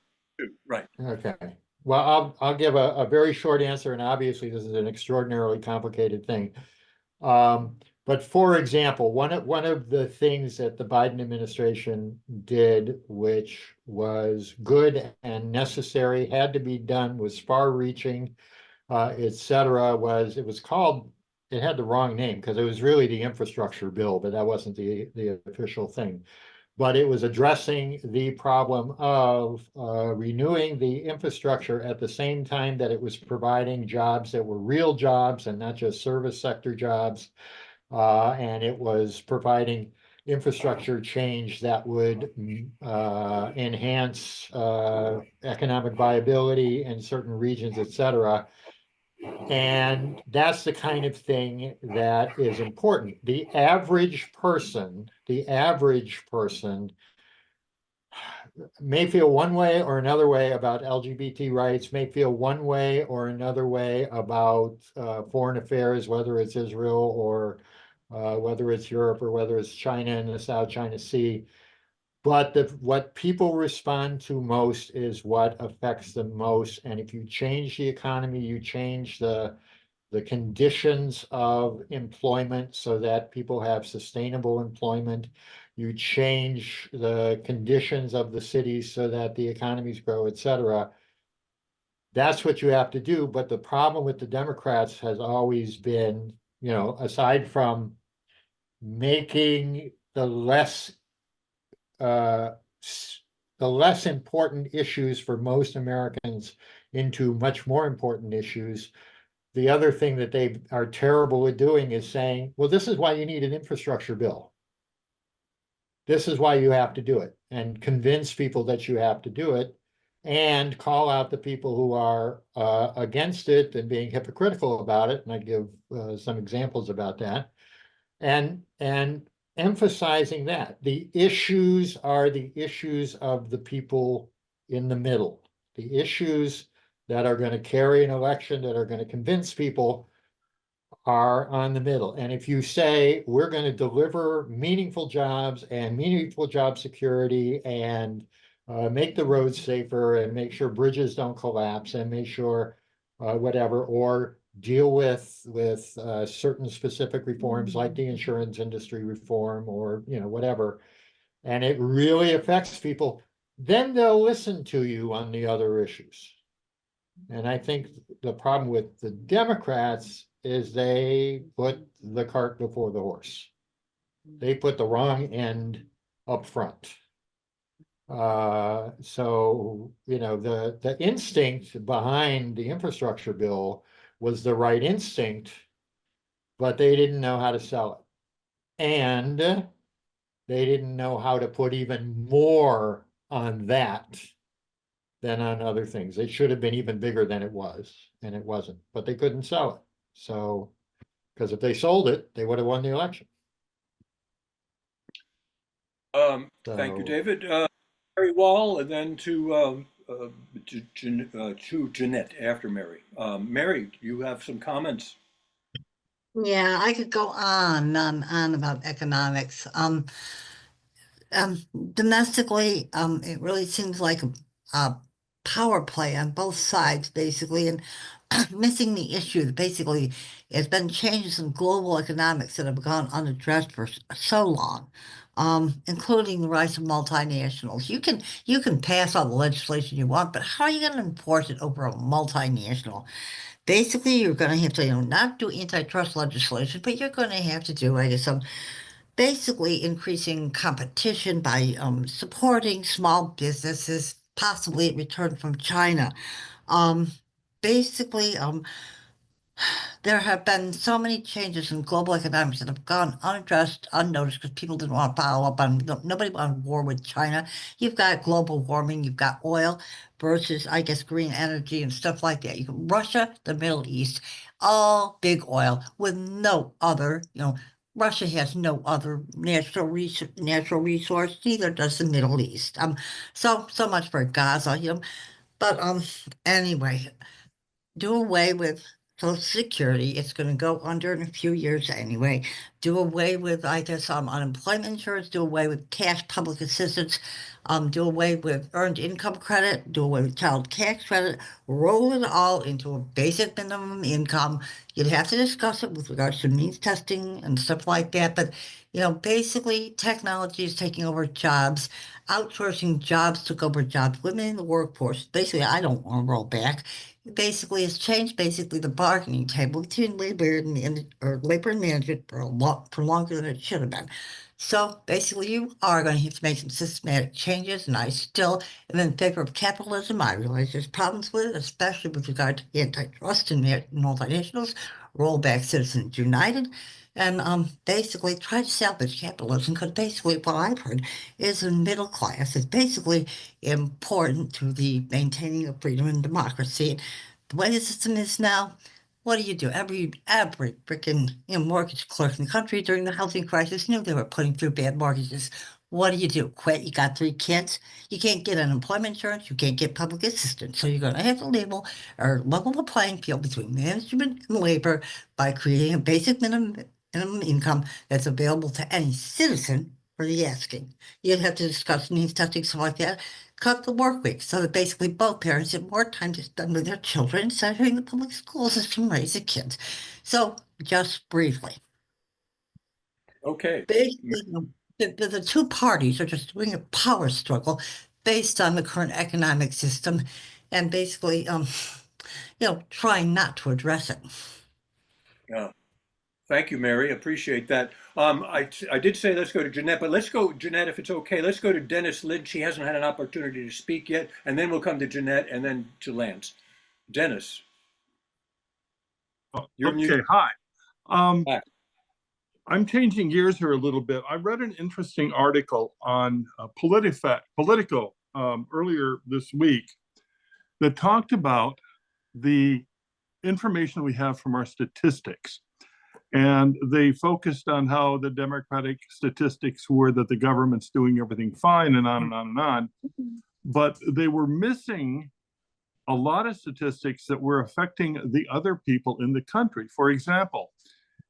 right? Okay. Well, I'll give a very short answer, and obviously this is an extraordinarily complicated thing. But for example, one of the things that the Biden administration did, which was good and necessary, had to be done, was far-reaching, et cetera, it had the wrong name because it was really the infrastructure bill, but that wasn't the official thing. But it was addressing the problem of renewing the infrastructure at the same time that it was providing jobs that were real jobs and not just service sector jobs. And it was providing infrastructure change that would enhance economic viability in certain regions, et cetera. And that's the kind of thing that is important. The average person may feel one way or another way about LGBT rights, may feel one way or another way about foreign affairs, whether it's Israel or whether it's Europe or whether it's China and the South China Sea. But what people respond to most is what affects them most. And if you change the economy, you change the conditions of employment so that people have sustainable employment. You change the conditions of the cities so that the economies grow, et cetera. That's what you have to do. But the problem with the Democrats has always been, aside from making the less important issues for most Americans into much more important issues. The other thing that they are terrible at doing is saying, well, this is why you need an infrastructure bill. This is why you have to do it, and convince people that you have to do it, and call out the people who are against it and being hypocritical about it. And I give some examples about that. And emphasizing that the issues are the issues of the people in the middle, the issues that are going to carry an election, that are going to convince people, are on the middle. And if you say we're going to deliver meaningful jobs and meaningful job security and make the roads safer and make sure bridges don't collapse and make sure whatever, or deal with certain specific reforms like the insurance industry reform or whatever, and it really affects people, then they'll listen to you on the other issues. And I think the problem with the Democrats is they put the cart before the horse. They put the wrong end up front. So the instinct behind the infrastructure bill was the right instinct, but they didn't know how to sell it. And they didn't know how to put even more on that than on other things. It should have been even bigger than it was, and it wasn't, but they couldn't sell it. So, because if they sold it, they would have won the election. Thank you, So, David. Mary Wall, and then to Jeanette after Mary. Mary, you have some comments? Yeah, I could go on and on about economics. Domestically, it really seems like a power play on both sides, basically, and missing the issue that basically it's been changes in global economics that have gone unaddressed for so long, including the rise of multinationals. You can pass all the legislation you want, but how are you going to enforce it over a multinational? Basically, you're going to have to, not do antitrust legislation, but you're going to have to do, I guess, some basically increasing competition by supporting small businesses, possibly in return from China. Um, basically, there have been so many changes in global economics that have gone unaddressed, unnoticed, because people didn't want to follow up on, nobody wanted war with China. You've got global warming, you've got oil versus, I guess, green energy and stuff like that. You can Russia, the Middle East, all big oil with no other, Russia has no other natural resource, neither does the Middle East. So much for Gaza, But anyway, do away with Social Security. It's going to go under in a few years anyway. Do away with, I guess, unemployment insurance. Do away with cash public assistance. Do away with earned income credit. Do away with child tax credit. Roll it all into a basic minimum income. You'd have to discuss it with regards to means testing and stuff like that. But basically, technology is taking over jobs. Outsourcing jobs took over jobs. Women in the workforce. Basically, I don't want to roll back. Basically has changed basically the bargaining table between labor and management for longer than it should have been. So basically, you are going to have to make some systematic changes, and I still am in favor of capitalism. I realize there's problems with it, especially with regard to antitrust and multinationals. Roll back Citizens United, and basically try to salvage capitalism. Because basically, what I've heard is the middle class is basically important to the maintaining of freedom and democracy. The way the system is now, what do you do? Every freaking mortgage clerk in the country during the housing crisis knew they were putting through bad mortgages. What do? Quit? You got 3 kids. You can't get unemployment insurance. You can't get public assistance. So you're going to have to level the playing field between management and labor by creating a basic minimum income that's available to any citizen for the asking. You'd have to discuss needs testing, stuff like that. Cut the work week so that basically both parents have more time to spend with their children instead of having the public school system raise the kids. So, just briefly, Okay. basically, the two parties are just doing a power struggle based on the current economic system and basically, trying not to address it. Yeah. Thank you, Mary. Appreciate that. I did say let's go to Jeanette, but let's go, Jeanette, if it's okay. Let's go to Dennis Lynch. He hasn't had an opportunity to speak yet, and then we'll come to Jeanette and then to Lance. Dennis, you're Okay, muted. hi. Um, Back. I'm changing gears here a little bit. I read an interesting article on Politico earlier this week that talked about the information we have from our statistics. And they focused on how the Democratic statistics were that the government's doing everything fine and on and on and on. But they were missing a lot of statistics that were affecting the other people in the country. For example,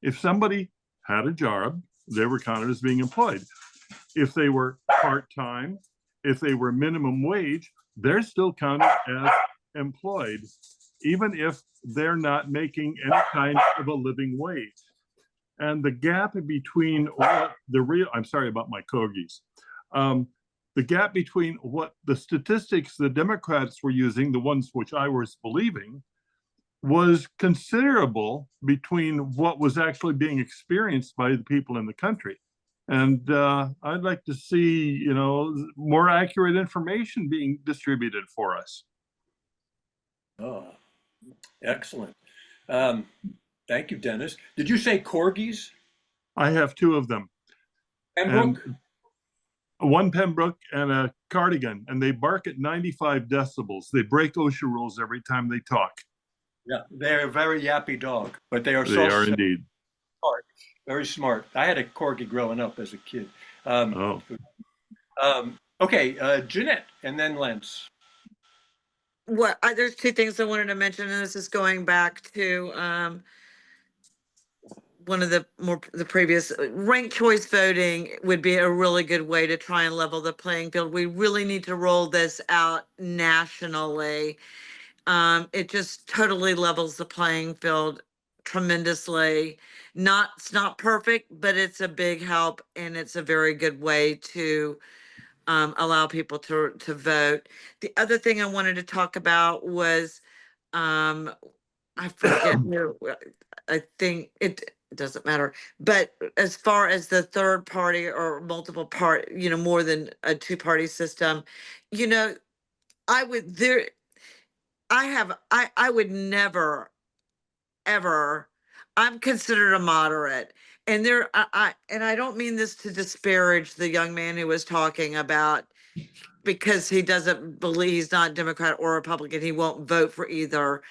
if somebody had a job, they were counted as being employed. If they were part-time, if they were minimum wage, they're still counted as employed, even if they're not making any kind of a living wage. And the gap between what I'm sorry about my corgis. The gap between what the statistics the Democrats were using, the ones which I was believing, was considerable between what was actually being experienced by the people in the country. And I'd like to see, more accurate information being distributed for us. Oh, excellent. Thank you, Dennis. Did you say corgis? I have 2 of them. Pembroke? one Pembroke and a Cardigan, and they bark at 95 decibels. They break OSHA rules every time they talk. Yeah, they're a very yappy dog, but they are They are so indeed. smart, very smart. I had a corgi growing up as a kid. Oh, Okay, Jeanette, and then Lance. There's two things I wanted to mention, and this is going back to one of the previous ranked choice voting would be a really good way to try and level the playing field. We really need to roll this out nationally. It just totally levels the playing field tremendously. It's not perfect, but it's a big help, and it's a very good way to allow people to vote. The other thing I wanted to talk about was I forget where, I think it doesn't matter. But as far as the third party or multiple part, more than a two-party system, you know, I would there I would never ever, I'm considered a moderate. And I don't mean this to disparage the young man who was talking about, because he doesn't believe, he's not Democrat or Republican, he won't vote for either.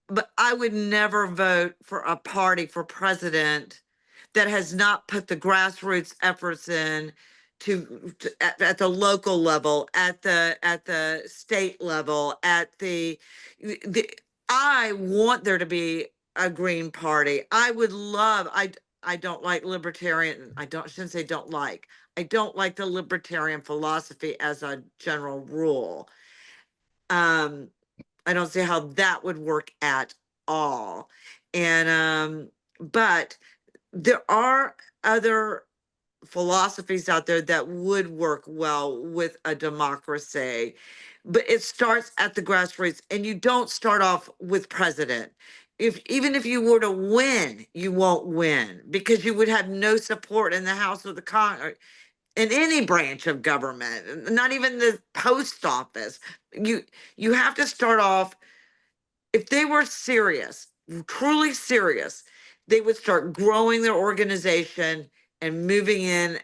But I would never vote for a party for president that has not put the grassroots efforts in at the local level, at the state level, I want there to be a Green Party. I don't like libertarian, shouldn't say don't like. I don't like the libertarian philosophy as a general rule. I don't see how that would work at all. And but there are other philosophies out there that would work well with a democracy. But it starts at the grassroots, and you don't start off with president. Even if you were to win, you won't win because you would have no support in the House or the Congress, in any branch of government, not even the post office. You have to start off. If they were serious, truly serious, they would start growing their organization and moving at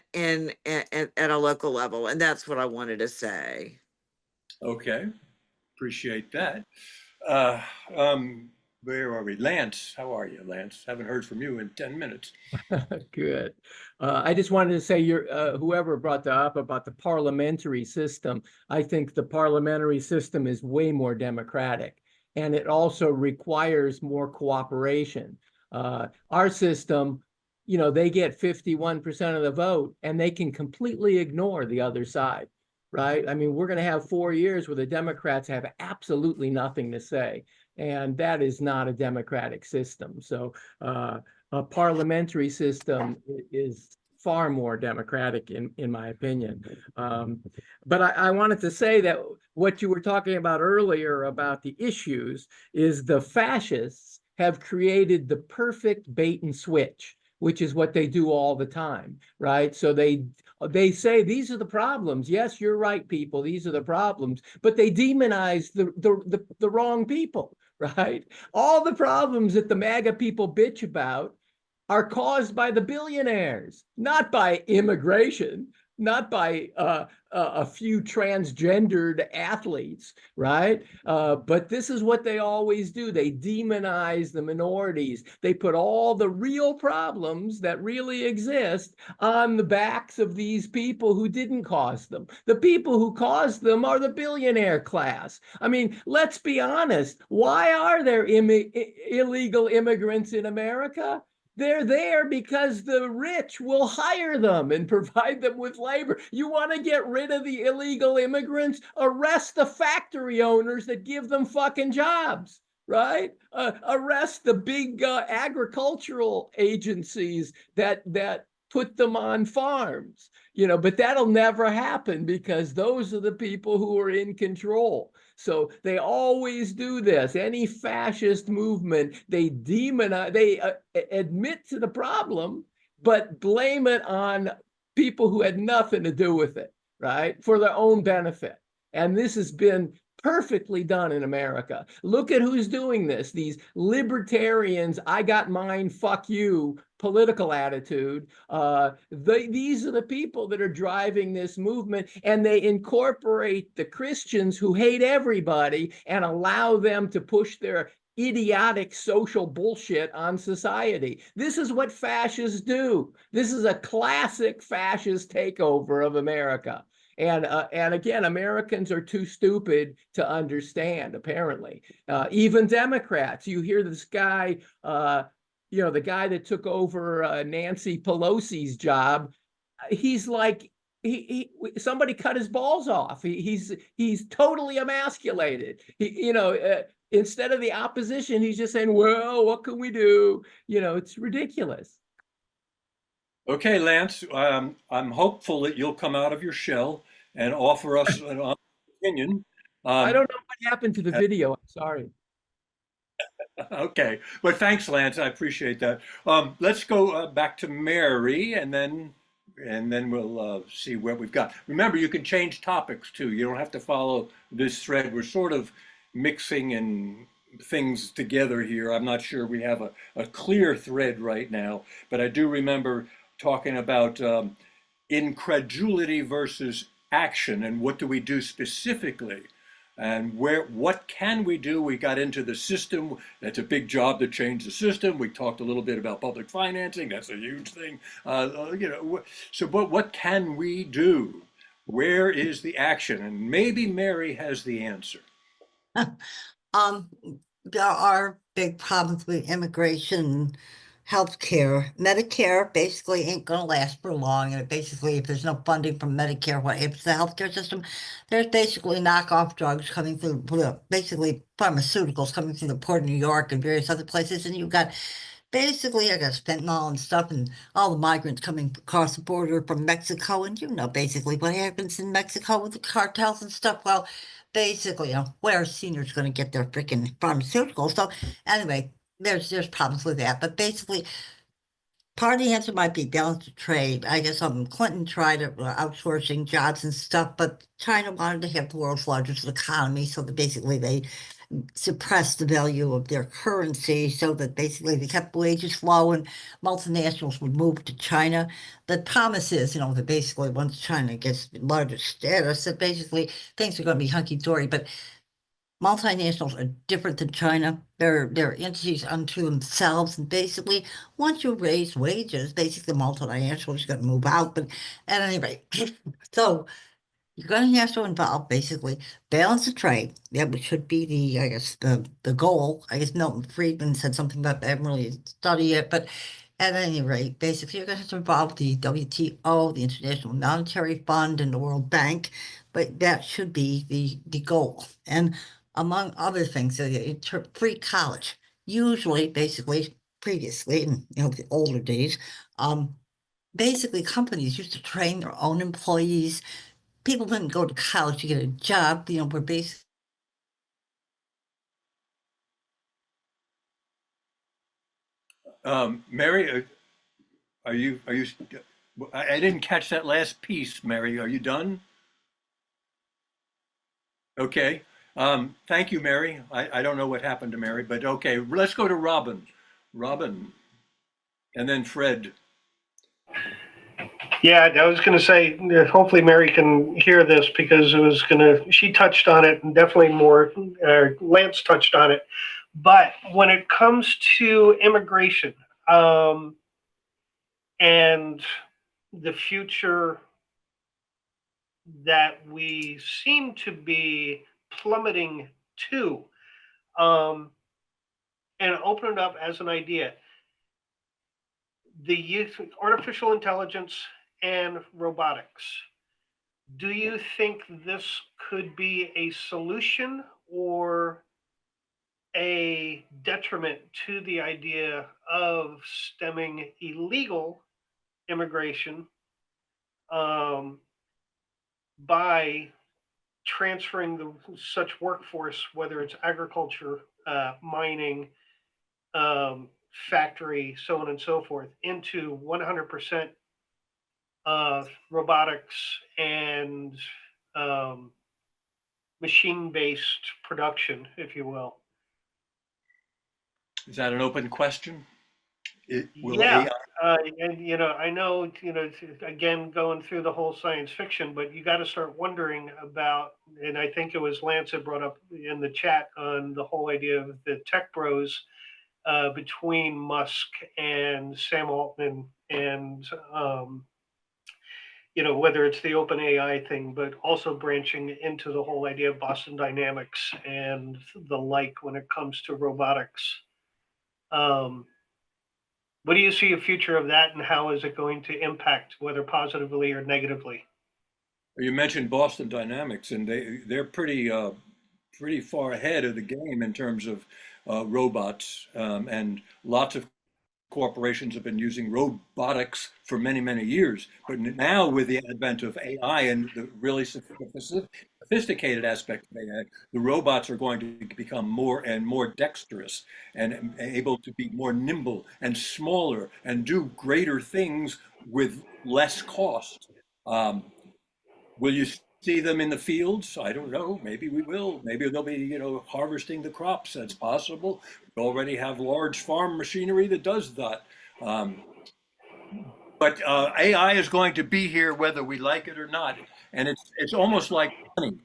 a local level. And that's what I wanted to say. Okay, appreciate that. Where are we? Lance, how are you, Lance? Haven't heard from you in 10 minutes. Good. I just wanted to say, whoever brought that up about the parliamentary system, I think the parliamentary system is way more democratic, and it also requires more cooperation. Our system, they get 51% of the vote, and they can completely ignore the other side, right? I mean, we're going to have 4 years where the Democrats have absolutely nothing to say, and that is not a democratic system. So a parliamentary system is far more democratic in my opinion. But I wanted to say that what you were talking about earlier about the issues is the fascists have created the perfect bait and switch, which is what they do all the time, right? So they say these are the problems. Yes, you're right, people. These are the problems, but they demonize the wrong people, right? All the problems that the MAGA people bitch about are caused by the billionaires, not by immigration, not by a few transgendered athletes, right? But this is what they always do. They demonize the minorities. They put all the real problems that really exist on the backs of these people who didn't cause them. The people who caused them are the billionaire class. I mean, let's be honest. Why are there illegal immigrants in America? They're there because the rich will hire them and provide them with labor. You want to get rid of the illegal immigrants? Arrest the factory owners that give them fucking jobs, right? Arrest the big agricultural agencies that put them on farms, but that'll never happen because those are the people who are in control. So they always do this. Any fascist movement, they demonize, they admit to the problem, but blame it on people who had nothing to do with it, right? For their own benefit. And this has been perfectly done in America. Look at who's doing this. These libertarians, I got mine, fuck you, political attitude. These are the people that are driving this movement, and they incorporate the Christians who hate everybody and allow them to push their idiotic social bullshit on society. This is what fascists do. This is a classic fascist takeover of America. And again, Americans are too stupid to understand, apparently. Even Democrats, you hear this guy, the guy that took over Nancy Pelosi's job, he's like, somebody cut his balls off. He's totally emasculated. Instead of the opposition, he's just saying, well, what can we do? It's ridiculous. Okay, Lance, I'm hopeful that you'll come out of your shell and offer us an honest opinion. I don't know what happened to the video. I'm sorry. Okay, but thanks, Lance. I appreciate that. Let's go back to Mary, and then we'll see what we've got. Remember, you can change topics too. You don't have to follow this thread. We're sort of mixing and things together here. I'm not sure we have a clear thread right now, but I do remember talking about incredulity versus action, and what do we do specifically, and what can we do. We got into the system. That's a big job to change the system. We talked a little bit about public financing. That's a huge thing. But what can we do? Where is the action? And maybe Mary has the answer. There are big problems with immigration, healthcare. Medicare basically ain't gonna last for long, and basically, if there's no funding from Medicare, what happens to the healthcare system? There's basically knockoff drugs coming through, basically pharmaceuticals coming through the port of New York and various other places, and you've got basically, I got fentanyl and stuff, and all the migrants coming across the border from Mexico, and basically what happens in Mexico with the cartels and stuff. Well, basically, where are seniors going to get their freaking pharmaceuticals? So anyway, there's problems with that, but basically, part of the answer might be balance of trade. I guess Clinton tried outsourcing jobs and stuff, but China wanted to have the world's largest economy, so that basically they suppressed the value of their currency, so that basically they kept wages low and multinationals would move to China. The promise is, that basically once China gets the largest status, that basically things are going to be hunky-dory. But multinationals are different than China. They're entities unto themselves, and basically once you raise wages, basically the multinationals are going to move out. But at any rate, so you're going to have to involve basically balance of trade. That should be I guess, the goal. I guess Milton Friedman said something about that. I haven't really studied it, but at any rate, basically you're going to have to involve the WTO, the International Monetary Fund, and the World Bank. But that should be the goal. And among other things, free college. Usually, basically, previously, in the older days, basically companies used to train their own employees. People didn't go to college to get a job, we're basically. Mary, are you? I didn't catch that last piece, Mary. Are you done? Okay. Thank you, Mary. I don't know what happened to Mary, but okay. Let's go to Robin. Robin, and then Fred. Yeah, I was going to say, hopefully Mary can hear this, because she touched on it, and definitely more, Lance touched on it. But when it comes to immigration, and the future that we seem to be plummeting to, and open it up as an idea, the use of artificial intelligence and robotics. Do you think this could be a solution or a detriment to the idea of stemming illegal immigration, by transferring such workforce, whether it's agriculture, mining, factory, so on and so forth, into 100% robotics and machine-based production, if you will. Is that an open question? Will Yeah, AI? and I know, again, going through the whole science fiction, but you got to start wondering about, and I think it was Lance that brought up in the chat on the whole idea of the tech bros between Musk and Sam Altman, and whether it's the open AI thing, but also branching into the whole idea of Boston Dynamics and the like when it comes to robotics. What do you see a future of that, and how is it going to impact, whether positively or negatively? You mentioned Boston Dynamics, and they're pretty far ahead of the game in terms of robots, and lots of corporations have been using robotics for many, many years. But now, with the advent of AI and the really sophisticated aspect of AI, the robots are going to become more and more dexterous and able to be more nimble and smaller and do greater things with less cost. Um, will you see them in the fields? I don't know. Maybe we will. Maybe they'll be, harvesting the crops. That's possible. We already have large farm machinery that does that. Um, but AI is going to be here whether we like it or not, and it's almost like money.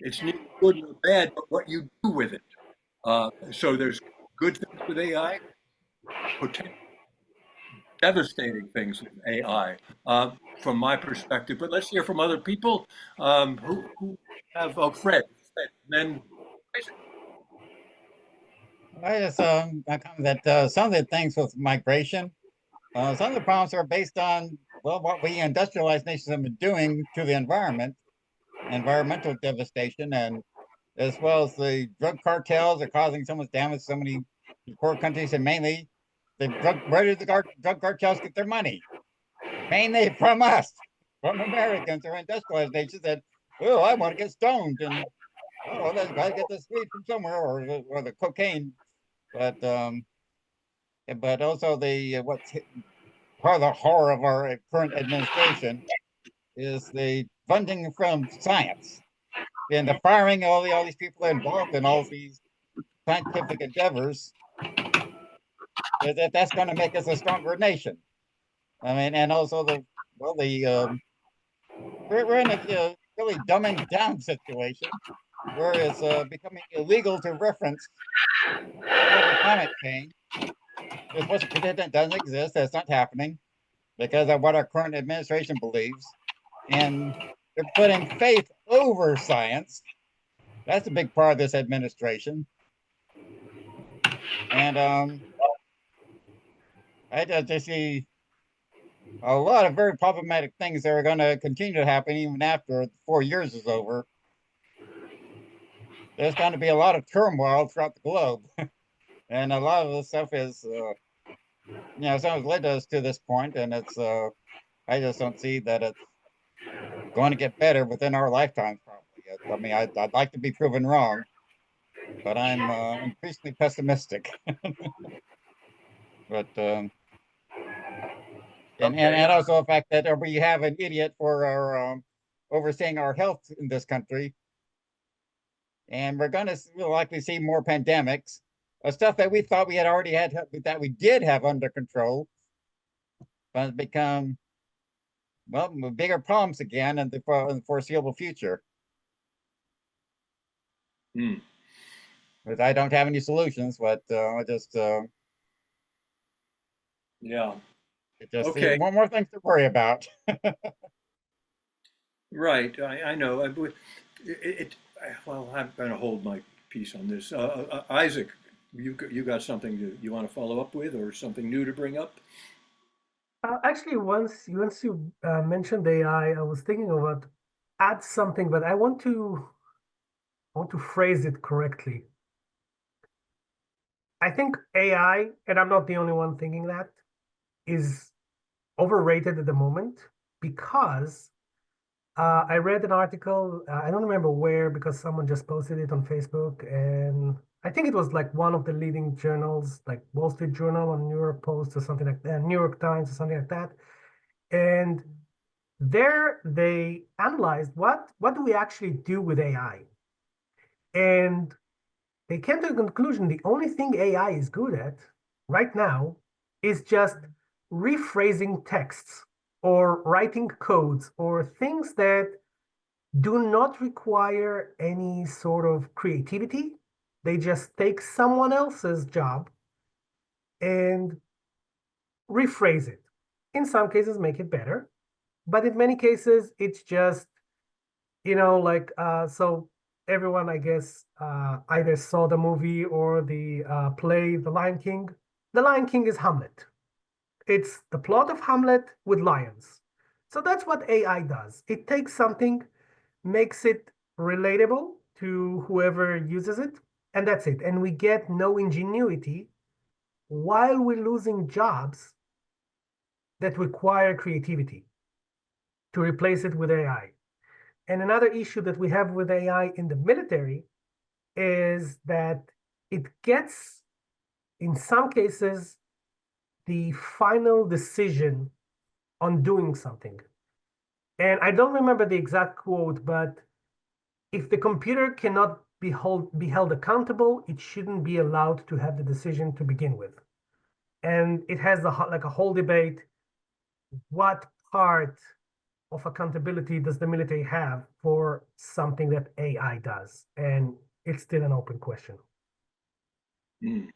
It's neither good nor bad, but what you do with it. So there's good things with AI, potential devastating things with AI, from my perspective. But let's hear from other people who have. Oh, Fred, then I just I comment that some of the things with migration, some of the problems are based on, well, what we industrialized nations have been doing to the environment, environmental devastation, and as well as the drug cartels are causing so much damage to so many poor countries, and mainly where did the drug cartels get their money? Mainly from us, from Americans or industrialized nations that, oh, I want to get stoned, and oh, let's got to get this weed from somewhere, or the cocaine. But also the what's part of the horror of our current administration is the funding from science and the firing of all these people involved in all these scientific endeavors. That's going to make us a stronger nation. I mean, and also we're in a really dumbing down situation where it's becoming illegal to reference global climate change. We're supposed to pretend it doesn't exist. That's not happening because of what our current administration believes. And they're putting faith over science. That's a big part of this administration. And I just see a lot of very problematic things that are going to continue to happen even after 4 years is over. There's going to be a lot of turmoil throughout the globe. And a lot of this stuff is, someone's led us to this point, and it's, I just don't see that it's going to get better within our lifetimes, probably. I mean, I'd like to be proven wrong, but I'm increasingly pessimistic. But and also the fact that we have an idiot for our overseeing our health in this country, and we're going to likely see more pandemics, stuff that we thought we had already had, that we did have under control, but become, well, bigger problems again in the foreseeable future. But I don't have any solutions, but I just yeah. just Okay. more things to worry about. Right, I know. Well, I'm going to hold my peace on this. Isaac, you got something you want to follow up with, or something new to bring up? Actually, once you mentioned AI, I was thinking about add something, but I want to phrase it correctly. I think AI, and I'm not the only one thinking that, is overrated at the moment because I read an article, I don't remember where, because someone just posted it on Facebook, and I think it was like one of the leading journals, like Wall Street Journal or New York Post or something like that, New York Times or something like that. And there they analyzed what do we actually do with AI? And they came to the conclusion the only thing AI is good at right now is just rephrasing texts or writing codes or things that do not require any sort of creativity. They just take someone else's job and rephrase it. In some cases, make it better, but in many cases, it's just, like, so everyone, I guess, either saw the movie or the play, The Lion King. The Lion King is Hamlet. It's the plot of Hamlet with lions. So that's what AI does. It takes something, makes it relatable to whoever uses it, and that's it. And we get no ingenuity while we're losing jobs that require creativity to replace it with AI. And another issue that we have with AI in the military is that it gets, in some cases, the final decision on doing something. And I don't remember the exact quote, but if the computer cannot be held accountable, it shouldn't be allowed to have the decision to begin with. And it has like a whole debate. What part of accountability does the military have for something that AI does? And it's still an open question. You're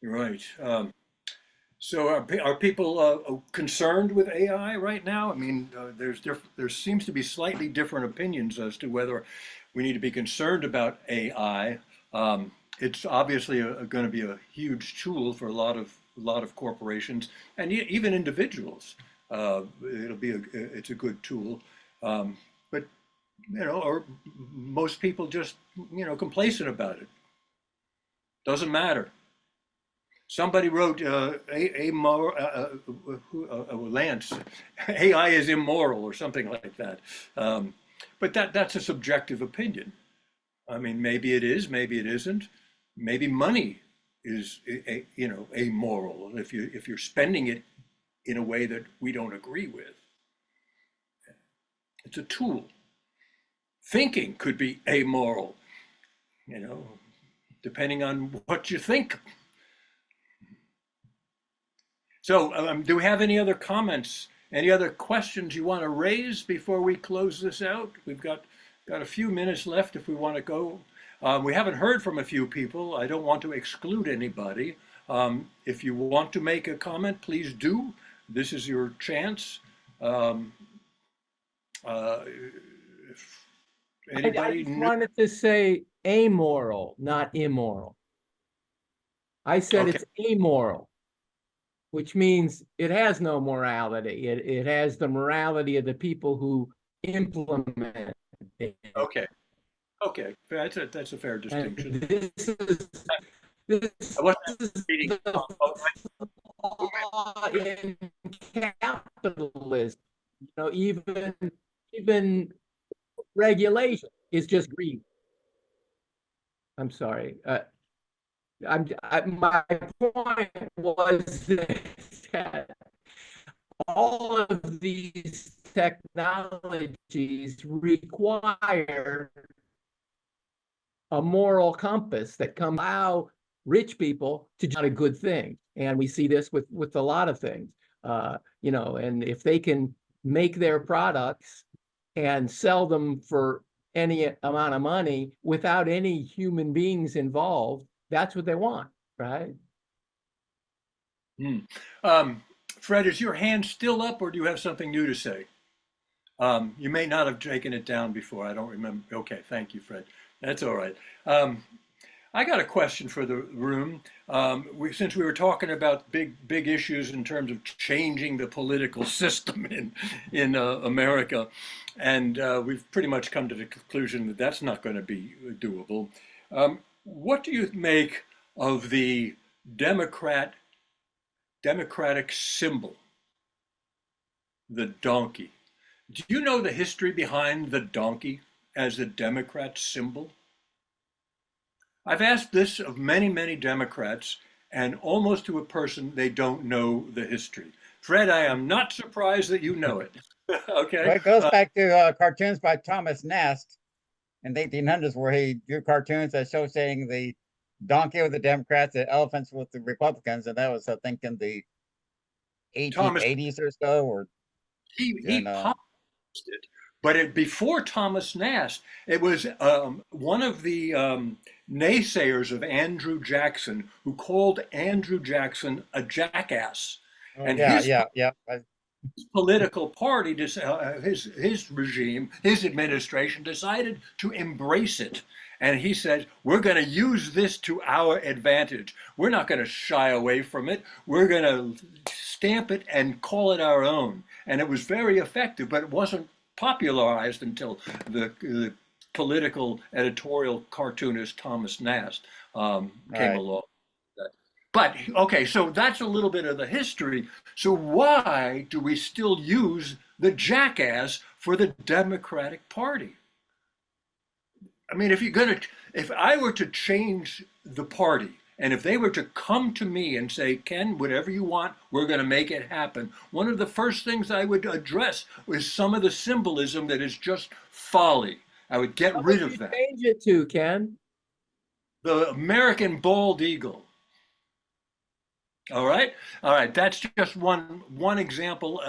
right. So are people concerned with AI right now? I mean, there seems to be slightly different opinions as to whether we need to be concerned about AI. It's obviously going to be a huge tool for a lot of corporations and even individuals. It's a good tool, but or most people just complacent about it. Doesn't matter. Somebody wrote Lance, AI is immoral or something like that. But that's a subjective opinion. I mean, maybe it is, maybe it isn't. Maybe money is amoral if you're spending it in a way that we don't agree with. It's a tool. Thinking could be amoral, depending on what you think. So do we have any other comments, any other questions you want to raise before we close this out? We've got a few minutes left if we want to go. We haven't heard from a few people. I don't want to exclude anybody. If you want to make a comment, please do. This is your chance. Anybody? I just wanted to say amoral, not immoral. I said Okay. it's amoral, which means it has no morality. It has the morality of the people who implement it. Okay. Okay. That's a fair distinction. This I wasn't is reading. the law in capitalism. Even regulation is just greed. I'm sorry. My point was that all of these technologies require a moral compass that can allow rich people to do a good thing. And we see this with a lot of things, and if they can make their products and sell them for any amount of money without any human beings involved, that's what they want, right? Fred, is your hand still up or do you have something new to say? You may not have taken it down before. I don't remember. Okay, thank you, Fred. That's all right. I got a question for the room. Since we were talking about big issues in terms of changing the political system in America, and we've pretty much come to the conclusion that that's not going to be doable. What do you make of the democratic symbol, the donkey? Do you know the history behind the donkey as a Democrat symbol? I've asked this of many, many Democrats, and almost to a person, they don't know the history. Fred, I am not surprised that you know it. Okay. Well, it goes back to cartoons by Thomas Nast, in the 1800s where he drew cartoons associating the donkey with the Democrats, the elephants with the Republicans, and that was, I think, in the Thomas, 1880s or so, or he in popularized it, but before Thomas Nast, it was one of the naysayers of Andrew Jackson who called Andrew Jackson a jackass. oh, And yeah, his yeah, yeah. political party, his regime, his administration decided to embrace it. And he said, we're going to use this to our advantage. We're not going to shy away from it. We're going to stamp it and call it our own. And it was very effective, but it wasn't popularized until the political editorial cartoonist Thomas Nast came Right. along. But, okay, so that's a little bit of the history. So why do we still use the jackass for the Democratic Party? I mean, if I were to change the party, and if they were to come to me and say, Ken, whatever you want, we're going to make it happen, one of the first things I would address was some of the symbolism that is just folly. I would get rid of that. Change it to, Ken? The American bald eagle. All right, that's just one example.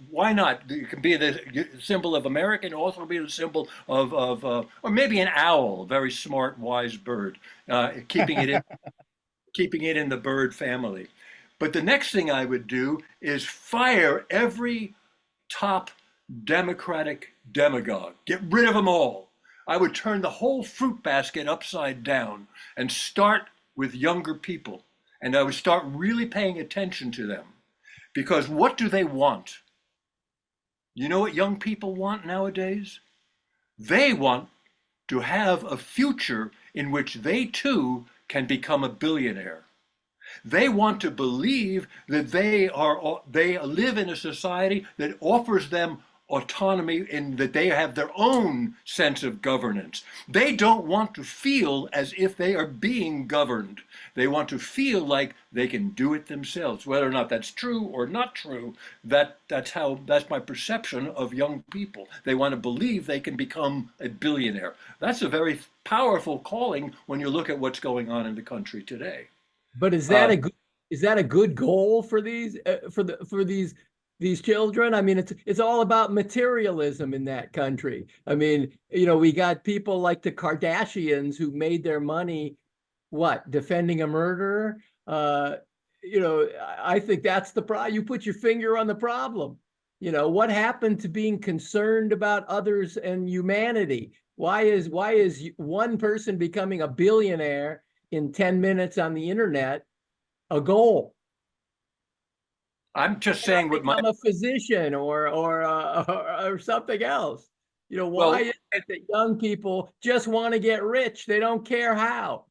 Why not? It can be the symbol of American, also be the symbol of or maybe an owl, a very smart, wise bird, keeping it in the bird family. But the next thing I would do is fire every top Democratic demagogue. Get rid of them all. I would turn the whole fruit basket upside down and start with younger people. And I would start really paying attention to them, because what do they want? You know what young people want nowadays? They want to have a future in which they too can become a billionaire. They want to believe that they live in a society that offers them autonomy, in that they have their own sense of governance. They don't want to feel as if they are being governed. They want to feel like they can do it themselves. Whether or not that's true or not true, that's my perception of young people. They want to believe they can become a billionaire. That's a very powerful calling when you look at what's going on in the country today. But is that a good goal for these these children? I mean, it's all about materialism in that country. I mean, we got people like the Kardashians who made their money, defending a murderer. I think that's the problem. You put your finger on the problem. What happened to being concerned about others and humanity? Why is one person becoming a billionaire in 10 minutes on the internet a goal? I'm just saying what I'm a physician or something else. Why is it that young people just want to get rich? They don't care how.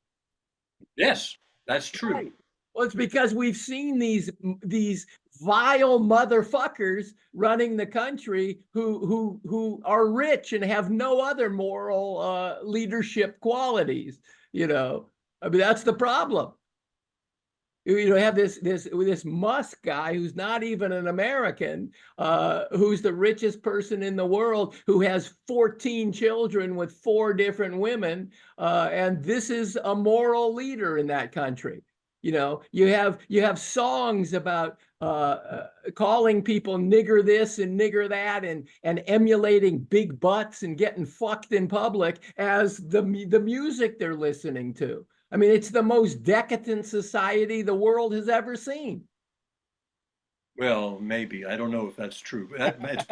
Yes, that's true. Right. Well, it's because we've seen these vile motherfuckers running the country who are rich and have no other moral leadership qualities. I mean, that's the problem. Have this Musk guy who's not even an American, who's the richest person in the world, who has 14 children with 4 different women, and this is a moral leader in that country. You have songs about calling people nigger this and nigger that, and emulating big butts and getting fucked in public as the music they're listening to. I mean, it's the most decadent society the world has ever seen. Well, maybe. I don't know if that's true. It's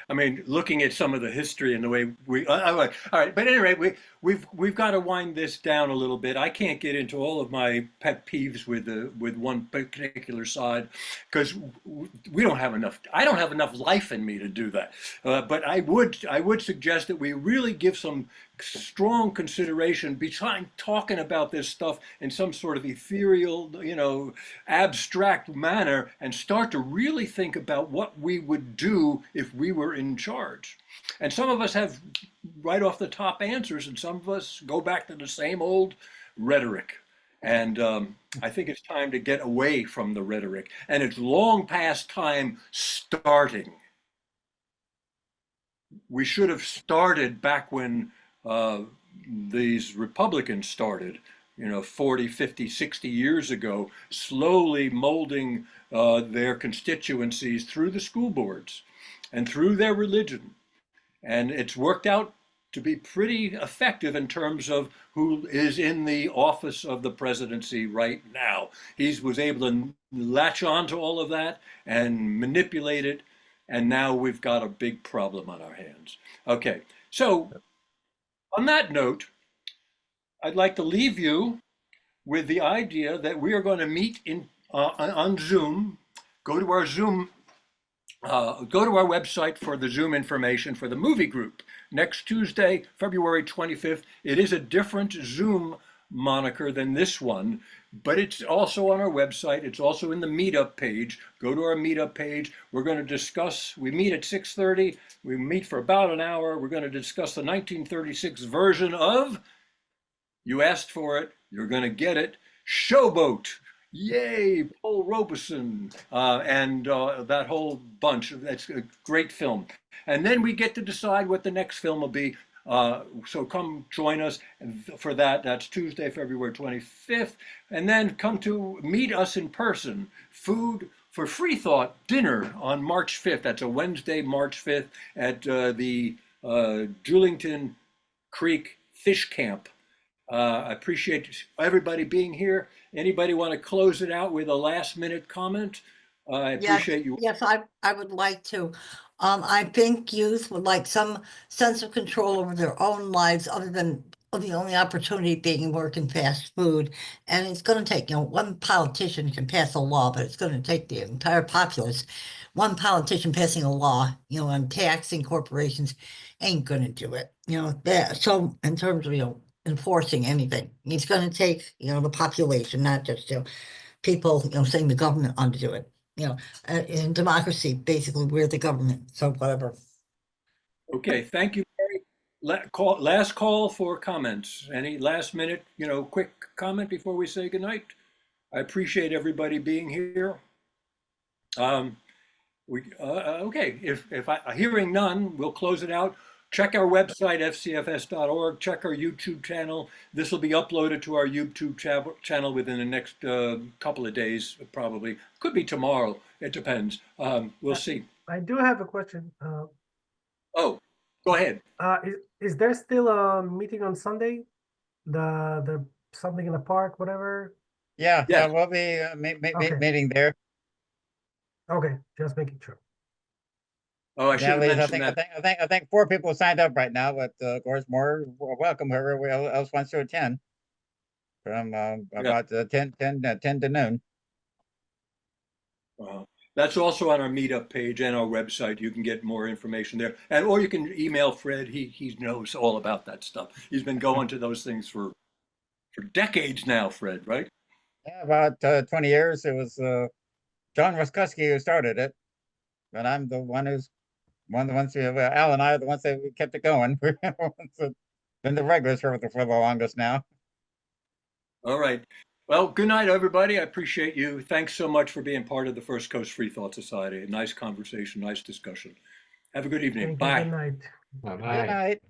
I mean, looking at some of the history and the way all right. But anyway, we've got to wind this down a little bit. I can't get into all of my pet peeves with one particular side, because we don't have enough. I don't have enough life in me to do that. But I would suggest that we really give some strong consideration behind talking about this stuff in some sort of ethereal, abstract manner, and start to really think about what we would do if we were in charge. And some of us have right off the top answers, and some of us go back to the same old rhetoric. And I think it's time to get away from the rhetoric, and it's long past time starting. we should have started back when these Republicans started, 40, 50, 60 years ago, slowly molding their constituencies through the school boards and through their religion. And it's worked out to be pretty effective in terms of who is in the office of the presidency right now. He was able to latch on to all of that and manipulate it. And now we've got a big problem on our hands. Okay, so on that note, I'd like to leave you with the idea that we are going to meet on Zoom. Go to our Zoom, go to our website for the Zoom information for the movie group. Next Tuesday, February 25th. It is a different Zoom moniker than this one, but it's also on our website. It's also in the meetup page. Go to our meetup page. We're going to discuss, we meet at 6:30. We meet for about an hour. We're going to discuss the 1936 version of, you asked for it, you're going to get it, Showboat. Yay, Paul Robeson, and that whole bunch. That's a great film. And then we get to decide what the next film will be. So come join us for that. That's Tuesday, February 25th. And then come to meet us in person. Food for Free Thought dinner on March 5th. That's a Wednesday, March 5th at the Julington Creek Fish Camp. I appreciate everybody being here. Anybody want to close it out with a last minute comment? I appreciate you. Yes, I would like to. I think youth would like some sense of control over their own lives other than the only opportunity being work in fast food. And it's going to take, one politician can pass a law, but it's going to take the entire populace. One politician passing a law, and taxing corporations ain't going to do it. So in terms of, enforcing anything, it's going to take, the population, not just, people, saying the government ought to do it. In democracy, basically, we're the government, so whatever. Okay, thank you, Mary. Last call for comments. Any last minute, quick comment before we say goodnight? I appreciate everybody being here. Okay, if hearing none, we'll close it out. Check our website, fcfs.org. Check our YouTube channel. This will be uploaded to our YouTube channel within the next couple of days, probably. Could be tomorrow. It depends. We'll see. I do have a question. Oh, go ahead. Is there still a meeting on Sunday? The something in the park, whatever? Yeah, Yeah. we'll be meeting there. Okay, just making sure. Oh, I should have mentioned that. I think 4 people signed up right now, but of course more welcome whoever else wants to attend from about 10 to noon. That's also on our meetup page and our website. You can get more information there, or you can email Fred. He knows all about that stuff. He's been going to those things for decades now, Fred, right? Yeah, about 20 years. It was John Roskowski who started it, but I'm the one who's one of the ones who Al and I are the ones that kept it going. We're been the regulars for the longest now. All right. Well, good night, everybody. I appreciate you. Thanks so much for being part of the First Coast Free Thought Society. A nice conversation, nice discussion. Have a good evening. Thank you. Bye. Good night. Bye-bye. Good night.